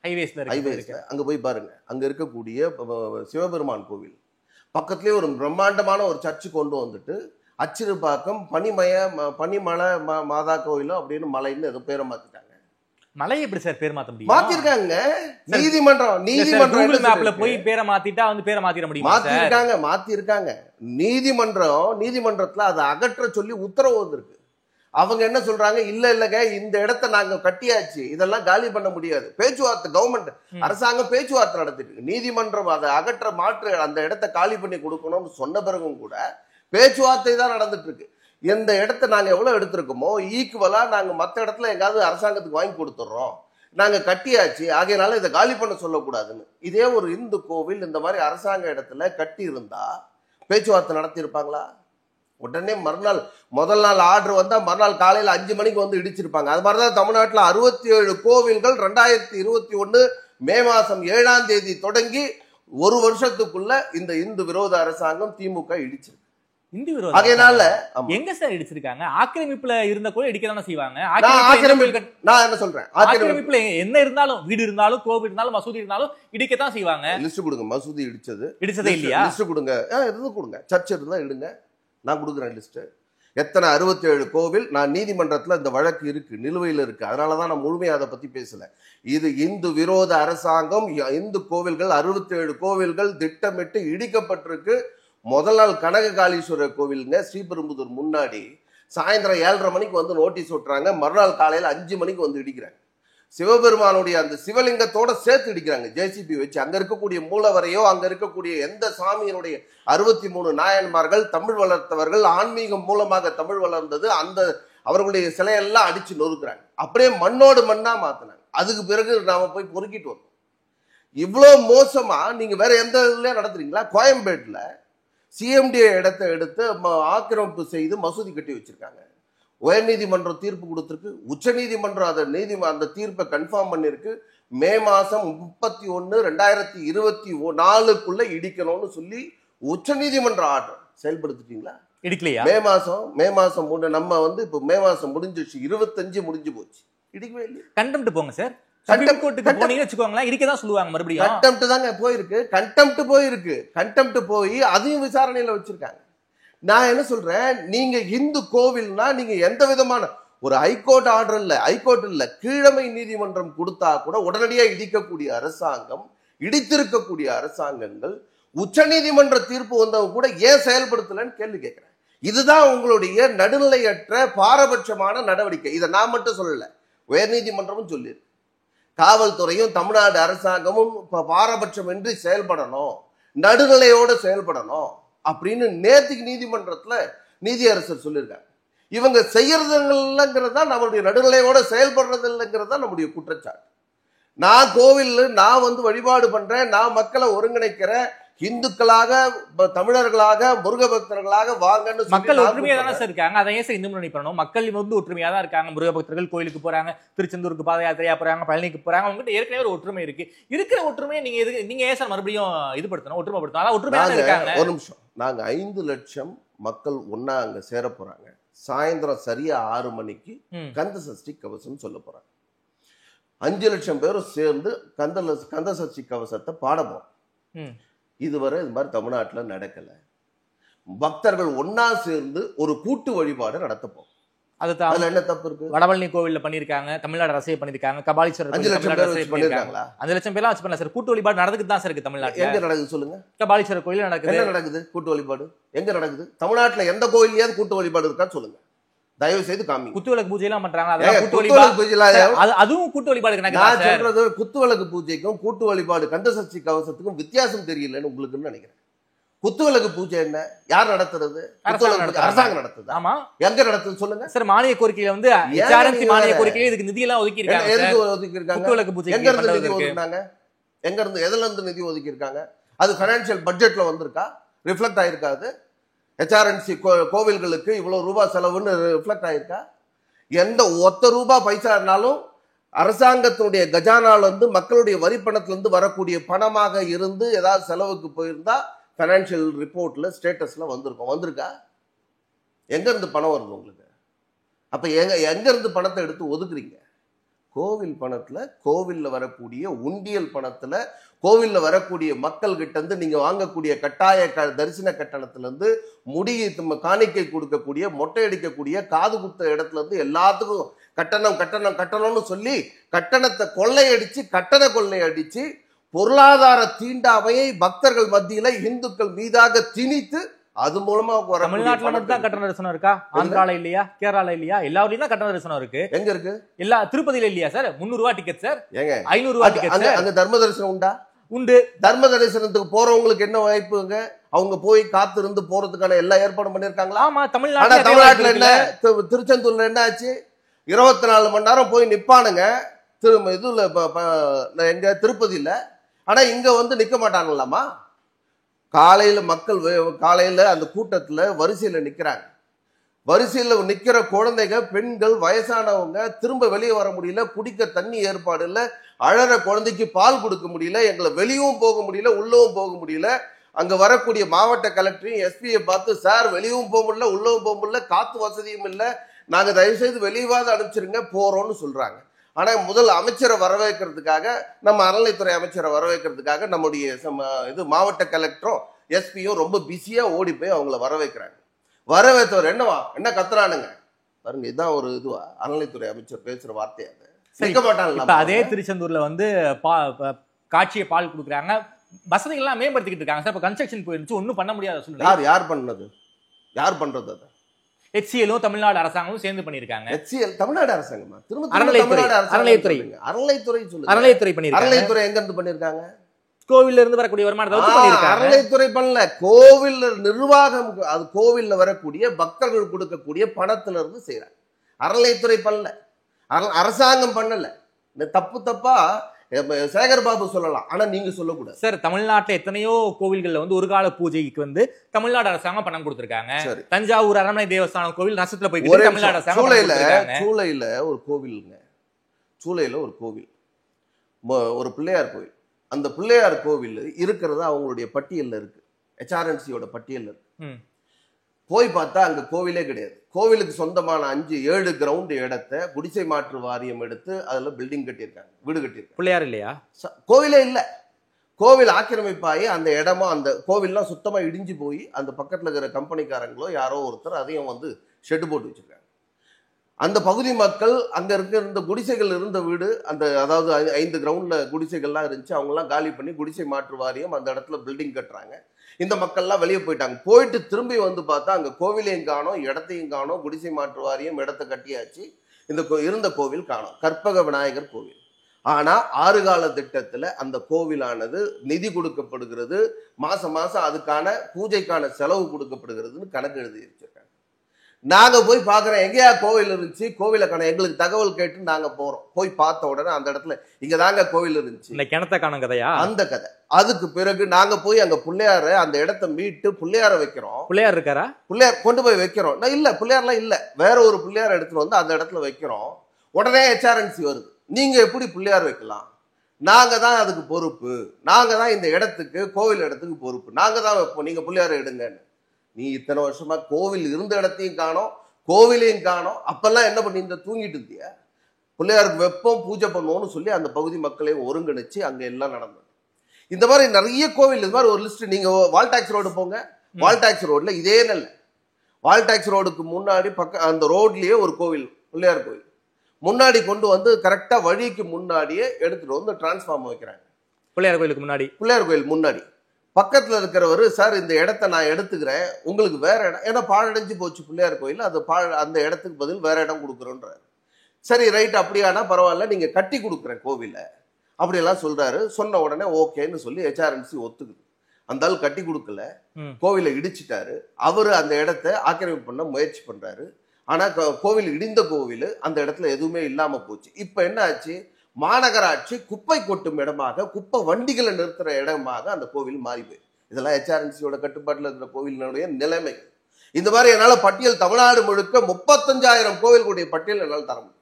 ஹைவேஸ்ல அங்க போய் பாருங்க. அங்க இருக்கக்கூடிய சிவபெருமான் கோவில் பக்கத்துலயே ஒரு பிரம்மாண்டமான ஒரு சர்ச்சு கொண்டு வந்துட்டு அச்சிறுபாக்கம் பனிமலை மாதா கோயிலும் அப்படின்னு மலைன்னு ஏதோ பேரை மாத்திட்டாங்க. மலை எப்படி சார் பேர் மாத்த முடியும்? மாத்திருக்காங்க. நீதிமன்றம் போய் பேரை மாத்திட்டா வந்து பேரை மாத்திர முடியும்? மாத்திருக்காங்க. நீதிமன்றத்துல அதை அகற்ற சொல்லி உத்தரவு வந்திருக்கு. அவங்க என்ன சொல்றாங்க, இல்லங்க இந்த இடத்த நாங்க கட்டியாச்சு, இதெல்லாம் காலி பண்ண முடியாது. பேச்சுவார்த்தை, கவர்மெண்ட் அரசாங்கம் பேச்சுவார்த்தை நடத்திட்டு இருக்கு. நீதிமன்றம் அதை அகற்ற மாற்று அந்த இடத்த காலி பண்ணி கொடுக்கணும்னு சொன்ன பிறகும் கூட பேச்சுவார்த்தை தான் நடந்துட்டு இருக்கு. இந்த இடத்த நாங்க எவ்வளவு எடுத்திருக்கோமோ ஈக்குவலா நாங்க மற்ற இடத்துல எங்காவது அரசாங்கத்துக்கு வாங்கி கொடுத்துடுறோம், நாங்க கட்டியாச்சு, ஆகையினால இதை காலி பண்ண சொல்லக்கூடாதுன்னு. இதே ஒரு இந்து கோவில் இந்த மாதிரி அரசாங்க இடத்துல கட்டி இருந்தா பேச்சுவார்த்தை நடத்தி இருப்பாங்களா? உடனே மறுநாள் முதல் நாள் ஆர்டர் வந்தா மறுநாள் காலையில 5 மணிக்கு வந்து இடிச்சிருப்பாங்க. அது மாதிரிதான் தமிழ்நாட்டில் 67 கோவில்கள் 2021 மே மாசம் 7ஆம் தேதி தொடங்கி ஒரு வருஷத்துக்குள்ள இந்த இந்து விரோத அரசாங்கம் திமுக இடிச்சிருக்கு. இந்து விரோத அதனால எங்க சார் இடிச்சிருக்காங்க? ஆக்கிரமிப்புல இருந்த கூட இடிக்கதானே செய்வாங்க. நான் என்ன சொல்றேன், ஆக்கிரமிப்புல என்ன இருந்தாலும், வீடு இருந்தாலும், கோவில் இருந்தாலும், மசூதி இருந்தாலும் இடிக்கத்தான் செய்வாங்க. லிஸ்ட் கொடுங்க. மசூதி இடிச்சதே இல்லையா? லிஸ்ட் கொடுங்க. எது கொடுங்க, சர்ச் இருந்தா இடுங்க, நான் கொடுக்குறேன் லிஸ்ட். எத்தனை 67 கோவில். நான் நீதிமன்றத்துல இந்த வழக்கு இருக்கு, நிலுவையில் இருக்கு. அதனாலதான் நான் முழுமையா அதை பத்தி பேசல. இது இந்து விரோத அரசாங்கம். இந்து கோவில்கள் 67 கோவில்கள் திட்டமிட்டு இடிக்கப்பட்டிருக்கு. முதல் நாள் கனககாளீஸ்வரர் கோவிலுங்க ஸ்ரீபெரும்புதூர் முன்னாடி சாயந்தரம் 7:30 மணிக்கு வந்து நோட்டீஸ் விட்டுறாங்க. மறுநாள் காலையில 5 மணிக்கு வந்து இடிக்கிறாங்க. சிவபெருமானுடைய அந்த சிவலிங்கத்தோட சேர்த்து இடிக்கிறாங்க ஜேசிபி வச்சு. அங்க இருக்கக்கூடிய மூலவரையோ அங்க இருக்கக்கூடிய எந்த சாமியினுடைய 63 நாயன்மார்கள் தமிழ் வளர்த்தவர்கள், ஆன்மீகம் மூலமாக தமிழ் வளர்ந்தது, அந்த அவர்களுடைய சிலையெல்லாம் அடிச்சு நொறுக்குறாங்க. அப்படியே மண்ணோடு மண்ணா மாத்தினாங்க. அதுக்கு பிறகு நாம போய் பொறுக்கிட்டு வந்தோம். இவ்வளவு மோசமா நீங்க வேற எந்த இதுல நடத்துறீங்களா? கோயம்பேட்டுல சிஎம்டி இடத்தை எடுத்து ஆக்கிரமிப்பு செய்து மசூதி கட்டி வச்சிருக்காங்க. உயர் நீதிமன்றம் தீர்ப்பு கொடுத்திருக்கு. உச்ச நீதிமன்றம் அந்த தீர்ப்பை கன்ஃபார்ம் பண்ணிருக்கு. மே மாசம் 31, 2024 இடிக்கணும்னு சொல்லி உச்ச நீதிமன்ற ஆர்டர் செயல்படுத்திட்டீங்களா? இடிக்கலையா? மே மாசம் நம்ம வந்து இப்ப மே மாசம் முடிஞ்சிச்சு, 25 முடிஞ்சு போச்சு, இடிக்கவே இல்லை. கண்டெம்ட் போங்க சார். கண்டெம்ட் போய் அதையும் விசாரணையில வச்சிருக்காங்க. நான் என்ன சொல்றேன், நீங்க இந்து கோவில்னா நீங்க எந்த விதமான ஒரு ஹைகோர்ட் ஆர்டர் இல்ல கீழமை நீதிமன்றம் கொடுத்தா கூட உடனடியா இடிக்கக்கூடிய அரசாங்கம், இடித்திருக்கக்கூடிய அரசாங்கங்கள், உச்ச நீதிமன்ற தீர்ப்பு வந்தவங்க கூட ஏன் செயல்படுத்தலன்னு கேள்வி கேட்கிறேன். இதுதான் உங்களுடைய நடுநிலையற்ற பாரபட்சமான நடவடிக்கை. இதை நான் மட்டும் சொல்லல, உயர் நீதிமன்றமும் சொல்லியிருக்கு. காவல்துறையும் தமிழ்நாடு அரசாங்கமும் பாரபட்சம் இன்றி செயல்படணும், நடுநிலையோடு செயல்படணும் அப்படின்னு நேத்துக்கு நீதிமன்றத்துல நீதியரசர் சொல்லியிருக்காங்க. இவங்க செய்யறது இல்லைங்கிறதா நம்மளுடைய நடுநிலையோட செயல்படுறது இல்லைங்கிறதா நம்முடைய குற்றச்சாட்டு. நான் கோவில் நான் வந்து வழிபாடு பண்றேன், நான் மக்களை ஒருங்கிணைக்கிறேன், இந்துக்களாக தமிழர்களாக முருக பக்தர்களாக வாங்கன்னு மக்கள் ஒற்றுமையா தானே சார் இருக்காங்க. அதை ஏன் சார் இந்து முன்னணி பண்ணணும்? மக்கள் வந்து ஒற்றுமையா தான் இருக்காங்க. முருக பக்தர்கள் கோயிலுக்கு போறாங்க, திருச்செந்தூருக்கு பாத யாத்திரையா போறாங்க, பழனிக்கு போறாங்க. அவங்ககிட்ட ஏற்கனவே ஒரு ஒற்றுமை இருக்கு. இருக்கிற ஒற்றுமையை நீங்க ஏன் சார் மறுபடியும் இது ஒற்றுமைப்படுத்தணும்? அதான் ஒற்றுமையா இருக்காங்க. ஒரு நிமிஷம், நாங்க 5 லட்சம் மக்கள் ஒன்னா அங்க சேர போறாங்க. சாயந்தரம் சரியா 6 மணிக்கு கந்த சஷ்டி கவசம் சொல்ல போறாங்க. 5 லட்சம் பேரும் சேர்ந்து கந்த சஷ்டி கவசத்தை பாட போறோம். இதுவரை இது மாதிரி தமிழ்நாட்டில் நடக்கல. பக்தர்கள் ஒன்னா சேர்ந்து ஒரு கூட்டு வழிபாடு நடத்தப்போம். அதுல என்ன தப்பு இருக்கு? வடபழனி கோவில்ல பண்ணிருக்காங்க, தமிழ்நாடு அரசே பண்ணிருக்காங்க, கபாலீஸ்வரர் 5 லட்சம் பேர் பண்ணிருக்காங்களா? 5 லட்சம் பேர்லாம் வச்சு பண்ணல சார். கூட்டு வழிபாடு நடந்துட்டு தான் சார் இருக்கு தமிழ்நாட்டுல. எங்க நடக்குது சொல்லுங்க? கபாலீஸ்வரர் கோயில்ல நடக்குது. என்ன நடக்குது? கூட்டு வழிபாடு எங்க நடக்குது? தமிழ்நாட்டுல எந்த கோயிலையாவது கூட்டு வழிபாடு இருக்கான்னு சொல்லுங்க. தயவு செய்து காமிங்க. குத்துவிளக்கு பூஜை எல்லாம் பண்றாங்க, அதுவும் கூட்டு வழிபாடு. நான் சொல்றது குத்துவிளக்கு பூஜைக்கும் கூட்டு வழிபாடு கந்தசஷ்டி கவசத்துக்கும் வித்தியாசம் தெரியலன்னு உங்களுக்கு நினைக்கிறேன். குத்துவிளக்கு பூஜை என்ன, யார் நடத்துறது? அரசாங்கம் நடத்துது. ஆமா, எங்க நடத்துது சொல்லுங்க சார். மானிய கோரிக்கையில வந்து மானிய கோரிக்கையில இதுக்கு நிதி எல்லாம் ஒதுக்கி இருக்காங்க. எதுக்கு ஒதுக்கி இருக்காங்க? குத்துவிளக்கு பூஜை எங்க இருந்து நிதி ஒதுக்குனாங்க? எங்க இருந்து, எதுல இருந்து நிதி ஒதுக்கி இருக்காங்க? அது பைனான்சியல் பட்ஜெட்ல வந்திருக்கா? ரிஃப்ளெக்ட் ஆயிருக்காது? HRNC கோவில்களுக்கு இவ்வளவு ரூபாய் செலவுன்னு ரிஃப்ளெக்ட் ஆயிருக்கா? எந்த ஒத்த ரூபாய் பைசா இருந்தாலும் அரசாங்கத்தினுடைய கஜானால இருந்து மக்களுடைய வரி பணத்துல இருந்து வரக்கூடிய பணமாக இருந்து ஏதாவது செலவுக்கு போயிருந்தா பைனான்சியல் ரிப்போர்ட்ல ஸ்டேட்டஸ்ல வந்திருக்கும். வந்திருக்கா? எங்க இருந்து பணம் வருது உங்களுக்கு? அப்ப எங்க இருந்து பணத்தை எடுத்து ஒதுக்குறீங்க? கோவில் பணத்துல, கோவில்ல வரக்கூடிய உண்டியல் பணத்துல, கோவில்ல வரக்கூடிய மக்கள் கிட்ட இருந்து நீங்க வாங்கக்கூடிய கட்டாய தரிசன கட்டணத்துல இருந்து முடியை காணிக்கை கொடுக்கக்கூடிய, மொட்டை அடிக்கக்கூடிய, காது குத்த இடத்துல இருந்து எல்லாத்துக்கும் கட்டணம் கட்டணம் கட்டணம்னு சொல்லி கட்டணத்தை கொள்ளையடிச்சு, கட்டண கொள்ளையடிச்சு பொருளாதார தீண்டாமையை பக்தர்கள் மத்தியில இந்துக்கள் மீதாக திணித்து அது மூலமா தமிழ்நாட்டுல மட்டும் தான் கட்டண தரிசனம் இருக்கா? ஆந்திரால இல்லையா? கேரளால இல்லையா? எல்லா ஊர்லயும் தான் கட்டண தரிசனம் இருக்கு. எங்க இருக்கு? எல்லா திருப்பதியில இல்லையா சார்? 300 ரூபாய் டிக்கெட் சார். ஏங்க 500 ரூபாய் டிக்கெட். அங்க தர்ம தரிசனம் உண்டா? உண்டு. தர்ம தரிசனத்துக்கு போறவங்களுக்கு என்ன வாய்ப்புங்க? அவங்க போய் காத்து இருந்து போறதுக்கான எல்லா ஏற்பாடும் பண்ணிருக்காங்களா? ஆமா, தமிழ்நாட்டுல என்ன, திருச்செந்தூர்ல என்ன ஆச்சு? 24 மணி நேரம் போய் நிப்பானுங்க இதுல எங்க திருப்பதியில. ஆனா இங்க வந்து நிக்க மாட்டாங்களாமா? காலையில மக்கள் காலையில அந்த கூட்டத்துல வரிசையில நிக்கிறாங்க. வரிசையில நிக்கிற குழந்தைங்க, பெண்கள், வயசானவங்க திரும்ப வெளியே வர முடியல, குடிக்க தண்ணி ஏற்பாடு இல்ல, அழற குழந்தைக்கு பால் கொடுக்க முடியல, எங்களை வெளியவும் போக முடியல, உள்ளவும் போக முடியல. அங்க வரக்கூடிய மாவட்ட கலெக்டரையும் எஸ்பியை பார்த்து, சார் வெளியவும் போக முடியல, உள்ளவும் போக முடியல, காத்து வசதியும் இல்லை, நாங்க தயவு செய்து வெளியவாத அனுப்பிச்சிருங்க போறோம்னு சொல்றாங்க. ஆனா முதல் அமைச்சரை வரவேற்கிறதுக்காக, நம்ம அறநிலைத்துறை அமைச்சரை வரவேற்கிறதுக்காக நம்முடைய இது மாவட்ட கலெக்டரும் எஸ்பியும் ரொம்ப பிஸியா ஓடி போய் அவங்கள வரவேற்கிறாங்க. வரவேற்றவர் என்னவா என்ன கத்துறானுங்க பாருங்க. இதுதான் ஒரு இதுவா அறநிலைத்துறை அமைச்சர் பேசுற வார்த்தை. அது நிக்க மாட்டாங்க. அதே திருச்செந்தூர்ல வந்து காட்சியை பால் கொடுக்குறாங்க, வசதிகள் எல்லாம் மேம்படுத்திக்கிட்டு இருக்காங்க சார். இப்ப கன்ஸ்ட்ரக்ஷன் போயிருந்துச்சு, ஒன்னும் பண்ண முடியாத சூழ்நிலை. யார் பண்ணது? யார் பண்றது? அதை HCLம் தமிழ்நாடு அரசாங்கமும் சேர்ந்து பண்ணிருக்காங்க. HCL தமிழ்நாடு அரசாங்கமா? அறநிலைத்துறை பண்ணிருக்காங்க. அறநிலைத்துறை எங்க இருந்து பண்ணிருக்காங்க? கோவில்ல இருந்து வரக்கூடிய வருமானத்தை வச்சு பண்ணிருக்காங்க. அறநிலைத்துறை பண்ணல, கோவில் நிர்வாகம். அது கோவில்ல வரக்கூடிய பக்தர்கள் கொடுக்கக்கூடிய பணத்துல இருந்து செய்யறாங்க. அறநிலைத்துறை பண்ணல, அரசாங்கம் பண்ணல. தப்பு தப்பா சேகர் பாபு சொல்லலாம், ஆனா நீங்க சொல்லக்கூடாது சார். தமிழ்நாட்டுல எத்தனையோ கோவில்கள்ல வந்து ஒரு கால பூஜைக்கு வந்து தமிழ்நாடு அரசாங்கம் பணம் கொடுத்திருக்காங்க. தஞ்சாவூர் அரண்மனை தேவஸ்தானம் கோவில் நஷ்டத்துல போய் தமிழ்நாடு அரசாங்கம். சூளையில ஒரு கோவிலுங்க, சூளையில ஒரு கோவில், ஒரு பிள்ளையார் கோவில். அந்த பிள்ளையார் கோவில் இருக்கிறது அவங்களுடைய பட்டியல்ல இருக்கு, HRNCயோட பட்டியல்ல இருக்கு. போய் பார்த்தா அங்க கோவிலே கிடையாது. கோவிலுக்கு சொந்தமான 5-7 கிரவுண்ட் இடத்தை குடிசை மாற்று வாரியம் எடுத்து அதுல பில்டிங் கட்டியிருக்காங்க, வீடு கட்டியிருக்காங்க. பிள்ளையார் இல்லையா? கோவிலே இல்ல. கோவில் ஆக்கிரமிப்பாயி அந்த இடமா, அந்த கோவில்லாம் சுத்தமா இடிஞ்சு போய் அந்த பக்கத்துல இருக்கிற கம்பெனிக்காரங்களோ யாரோ ஒருத்தர் அதையும் வந்து ஷெட்டு போட்டு வச்சிருக்காங்க. அந்த பகுதி மக்கள் அங்க இருந்த குடிசைகள் இருந்த வீடு, அந்த அதாவது 5 கிரவுண்ட்ல குடிசைகள்லாம் இருந்துச்சு, அவங்கெல்லாம் காலி பண்ணி குடிசை மாற்று வாரியம் அந்த இடத்துல பில்டிங் கட்டுறாங்க. இந்த மக்கள்லாம் வெளியே போயிட்டாங்க. போயிட்டு திரும்பி வந்து பார்த்தா அங்க கோவிலையும் காணோம், இடத்தையும் காணோம். குடிசை மாற்று வாரியம் இடத்தை கட்டியாச்சு, இந்த இருந்த கோவில் காணோம், கற்பக விநாயகர் கோவில். ஆனா 6 கால திட்டத்துல அந்த கோவிலானது நிதி கொடுக்கப்படுகிறது, மாசம் மாசம் அதுக்கான பூஜைக்கான செலவு கொடுக்கப்படுகிறதுன்னு கணக்கு எழுதி வச்சிருக்காங்க. நாங்க போய் பாக்குறோம், எங்கேயா கோவில் இருந்துச்சு, கோவில காணோம். எங்களுக்கு தகவல் கேட்டு நாங்க போறோம். போய் பார்த்த உடனே அந்த இடத்துல இங்க தாங்க கோவில் இருந்துச்சு, இந்த கிணத்த காண கதையா அந்த கதை. அதுக்கு பிறகு நாங்க போய் அங்க பிள்ளையார அந்த இடத்த மீட்டு பிள்ளையார வைக்கிறோம். பிள்ளையார் இருக்காரா? பிள்ளையார் கொண்டு போய் வைக்கிறோம். இல்ல பிள்ளையார்லாம் இல்ல, வேற ஒரு பிள்ளையார் எடுத்துட்டு வந்து அந்த இடத்துல வைக்கிறோம். உடனே HRNC வருது, நீங்க எப்படி பிள்ளையார் வைக்கலாம், நாங்க தான் அதுக்கு பொறுப்பு, நாங்க தான் இந்த இடத்துக்கு கோவில் இடத்துக்கு பொறுப்பு, நாங்க தான் வைப்போம், நீங்க பிள்ளையார எடுங்கன்னு. நீ இத்தனை வருஷமா கோவில் இருந்த இடத்தையும் காணோம், கோவிலையும் காணோம். அப்பெல்லாம் என்ன பண்ணி இந்த தூங்கிட்டு இருந்தியா? பிள்ளையாருக்கு வெப்பம் பூஜை பண்ணுவோம்னு சொல்லி அந்த பகுதி மக்களையும் ஒருங்கிணைச்சு அங்க எல்லாம் நடந்தது. இந்த மாதிரி நிறைய கோவில், இது மாதிரி ஒரு லிஸ்ட். நீங்க வால்டாக்ஸ் ரோடு போங்க, வால்டாக்ஸ் ரோட்ல இதே நல்ல வால்டாக்ஸ் ரோடுக்கு முன்னாடி அந்த ரோட்லயே ஒரு கோவில், பிள்ளையார் கோவில் முன்னாடி கொண்டு வந்து கரெக்டா வழிக்கு முன்னாடியே எடுத்துட்டு வந்து டிரான்ஸ்ஃபார்ம் வைக்கிறாங்க. பிள்ளையார் கோயிலுக்கு முன்னாடி, பிள்ளையார் கோயில் முன்னாடி பக்கத்துல இருக்கிறவர் சார் இந்த இடத்த நான் எடுத்துக்கிறேன், உங்களுக்கு வேற இடம், ஏன்னா பாழடைஞ்சு போச்சு பிள்ளையார் கோயில், அது அந்த இடத்துக்கு பதில் வேற இடம் கொடுக்குறோன்றாரு. சரி ரைட், அப்படியானா பரவாயில்ல, நீங்க கட்டி கொடுக்குறேன் கோவில அப்படியெல்லாம் சொல்றாரு. சொன்ன உடனே ஓகேன்னு சொல்லி HRNC ஒத்துக்குது. அந்த ஆள் கட்டி கொடுக்கல, கோவிலை இடிச்சிட்டாரு. அவரு அந்த இடத்த ஆக்கிரமிப்பு பண்ண முயற்சி பண்றாரு. ஆனா கோவில் இடிந்த கோவில், அந்த இடத்துல எதுவுமே இல்லாம போச்சு. இப்ப என்ன ஆச்சு, மாநகராட்சி குப்பை கொட்டும் இடமாக, குப்பை வண்டிகளை நிறுத்துற இடமாக அந்த கோவில் மாறி போய். இதெல்லாம் HRNCயோட கட்டுப்பாட்டில் இருக்கிற கோவிலினுடைய நிலைமை. இந்த மாதிரி என்னால பட்டியல் தமிழ்நாடு முழுக்க 35,000 கோவில்களுடைய பட்டியல் என்னால் தர முடியும்.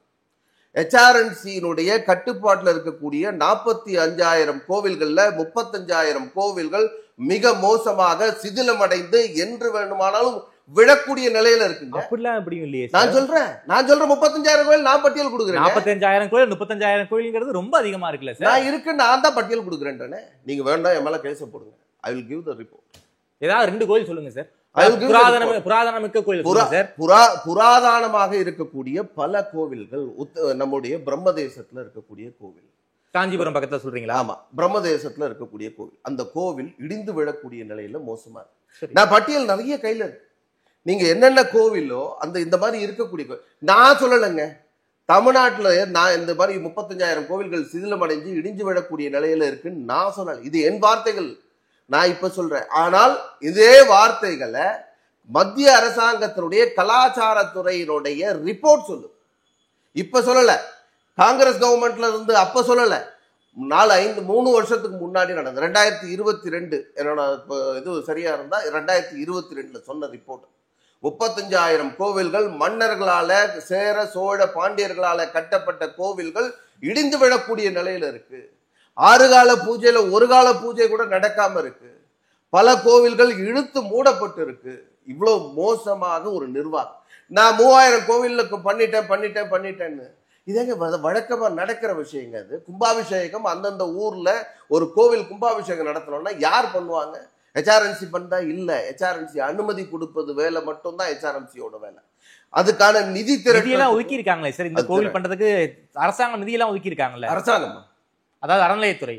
HRNCயினுடைய கட்டுப்பாட்டில் இருக்கக்கூடிய 45,000 கோவில்கள்ல 35,000 கோவில்கள் மிக மோசமாக சிதிலமடைந்து என்று வேண்டுமானாலும் விழக்கூடிய நிலையில இருக்குங்க. அப்படிலாம் எப்படியும் இல்லையே. நான் சொல்றேன் 35,000 கோயில் நான் பட்டியல் கொடுக்குறேன். 45,000 கோயில் 35,000 கோயில்ங்கிறது ரொம்ப அதிகமா இருக்குல்ல சார்? நான் இருக்கு, நான் தான் பட்டியல் கொடுக்குறேன்றேன். நீங்க வேண்டாம் என் மேல கேஸ போடுங்க. I will give the report. ஏதாவது 2 கோயில் சொல்லுங்க சார். புராதனமிக்க கோயில் சார். புராதனமாக இருக்கக்கூடிய பல கோவில்கள் நம்முடைய பிரம்மதேசத்துல இருக்கக்கூடிய கோவில். காஞ்சிபுரம் பக்கத்துல சொல்றீங்களா? ஆமா, பிரம்மதேசத்துல இருக்கக்கூடிய கோவில். அந்த கோவில் இடிந்து விழக்கூடிய நிலையில மோசமா இருக்கு. நான் பட்டியல் நிறைய கையில இருக்கு. நீங்க என்னென்ன கோவிலோ அந்த இந்த மாதிரி இருக்கக்கூடிய கோவில் நான் சொல்லலைங்க. தமிழ்நாட்டுல நான் இந்த மாதிரி 35,000 கோவில்கள் சிதிலமடைஞ்சு இடிஞ்சு விழக்கூடிய நிலையில இருக்குன்னு நான் சொல்லல. இது என் வார்த்தைகள், நான் இப்ப சொல்றேன். ஆனால் இதே வார்த்தைகளை மத்திய அரசாங்கத்தினுடைய கலாச்சாரத்துறையினுடைய ரிப்போர்ட் சொல்லு. இப்ப சொல்லல, காங்கிரஸ் கவர்மெண்ட்ல இருந்து அப்ப சொல்லல, 3 வருஷத்துக்கு முன்னாடி நடந்தது 2022. என்னோட இது சரியா இருந்தா 2022 சொன்ன ரிப்போர்ட். 35,000 கோவில்கள் மன்னர்களால, சேர சோழ பாண்டியர்களால கட்டப்பட்ட கோவில்கள் இடிந்து விழக்கூடிய நிலையில இருக்கு. 6 கால பூஜையில 1 கால பூஜை கூட நடக்காம இருக்கு. பல கோவில்கள் இழுத்து மூடப்பட்டு இருக்கு. இவ்வளவு மோசமாக ஒரு நிர்வாகம். நான் 3000 கோவிலுக்கு பண்ணிட்டேன்னு இதேங்க வழக்கமா நடக்கிற விஷயங்க. அது கும்பாபிஷேகம், அந்தந்த ஊர்ல ஒரு கோவில் கும்பாபிஷேகம் நடத்தணும்னா யார் பண்ணுவாங்க? HRNC பண்ணா இல்ல. HRNC அனுமதி கொடுப்பது வேலை மட்டும்தான் HRNCயோட வேலை. அதுக்கான நிதி திரட்டியெல்லாம் ஒதுக்கி இருக்காங்களே சார் இந்த கோவில் பண்றதுக்கு? அரசாங்கம் நிதி எல்லாம் ஒதுக்கி இருக்காங்கல்ல? அரசாங்கம் அதாவது அறநிலையத்துறை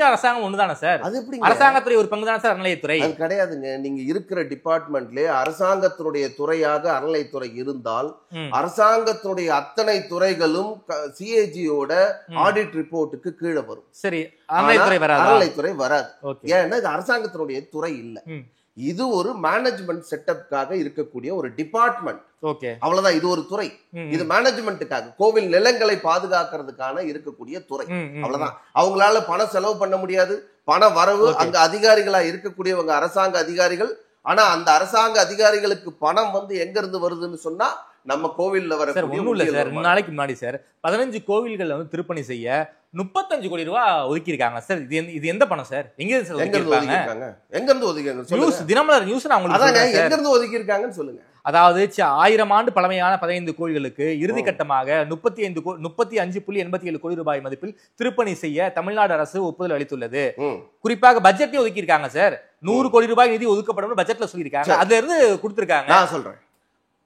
அரசாங்கம் ஒண்ணுதானே சார்? அது எப்படி அரசாங்கத்துறை ஒரு பங்கு தானே சார் அறநிலையத்துறை? அது கிடையாதுங்க. நீங்க இருக்கிற டிபார்ட்மெண்ட்லயே அரசாங்கத்தினுடைய துறையாக அறநிலையத்துறை இருந்தால் அரசாங்கத்தினுடைய அத்தனை துறைகளும் CAGயோட ஆடிட் ரிப்போர்ட்டுக்கு கீழே வரும். சரி, அறநிலையத்துறை வராது. ஏன்னா இது அரசாங்கத்தினுடைய துறை இல்ல. இது ஒரு மேனேஜ்மெண்ட் செட்டப்காக இருக்கக்கூடிய ஒரு டிபார்ட்மெண்ட். ஓகே, அவ்வளவுதான். இது ஒரு துறை. இது மேனேஜ்மெண்ட்டுக்காக, கோவில் நிலங்களை பாதுகாக்கிறதுக்கான இருக்கக்கூடிய துறை. அவ்வளவுதான். அவங்களால பணம் செலவு பண்ண முடியாது. பண வரவு அங்க அதிகாரிகளா இருக்கக்கூடியவங்க அரசாங்க அதிகாரிகள். ஆனா அந்த அரசாங்க அதிகாரிகளுக்கு பணம் எங்க இருந்து வருதுன்னு சொன்னா நம்ம கோவில்ல வர. ஒண்ணும் இல்ல சார், 2 நாளைக்கு முன்னாடி சார் 15 கோவில்கள் திருப்பணி செய்ய 35 கோடி ரூபாய் ஒதுக்கி இருக்காங்க சார். இது எந்த பணம் சார்? எங்க இருந்து ஒதுக்கி இருக்காங்க? தினமலர் நியூஸ் நான் உங்களுக்கு எங்க இருந்து ஒதுக்கி இருக்காங்கன்னு சொல்லுங்க. அதாவது 1000 ஆண்டு பழமையான 15 கோயில்களுக்கு இறுதி கட்டமாக 35.87 கோடி ரூபாய் மதிப்பில் திருப்பணி செய்ய தமிழ்நாடு அரசு ஒப்புதல் அளித்துள்ளது. குறிப்பாக பட்ஜெட்லயும் ஒதுக்கி இருக்காங்க சார். 100 கோடி ரூபாய் நிதி ஒதுக்கப்படும் பட்ஜெட்ல சொல்லியிருக்காங்க. அதுல இருந்து கொடுத்திருக்காங்க. நான் சொல்றேன்,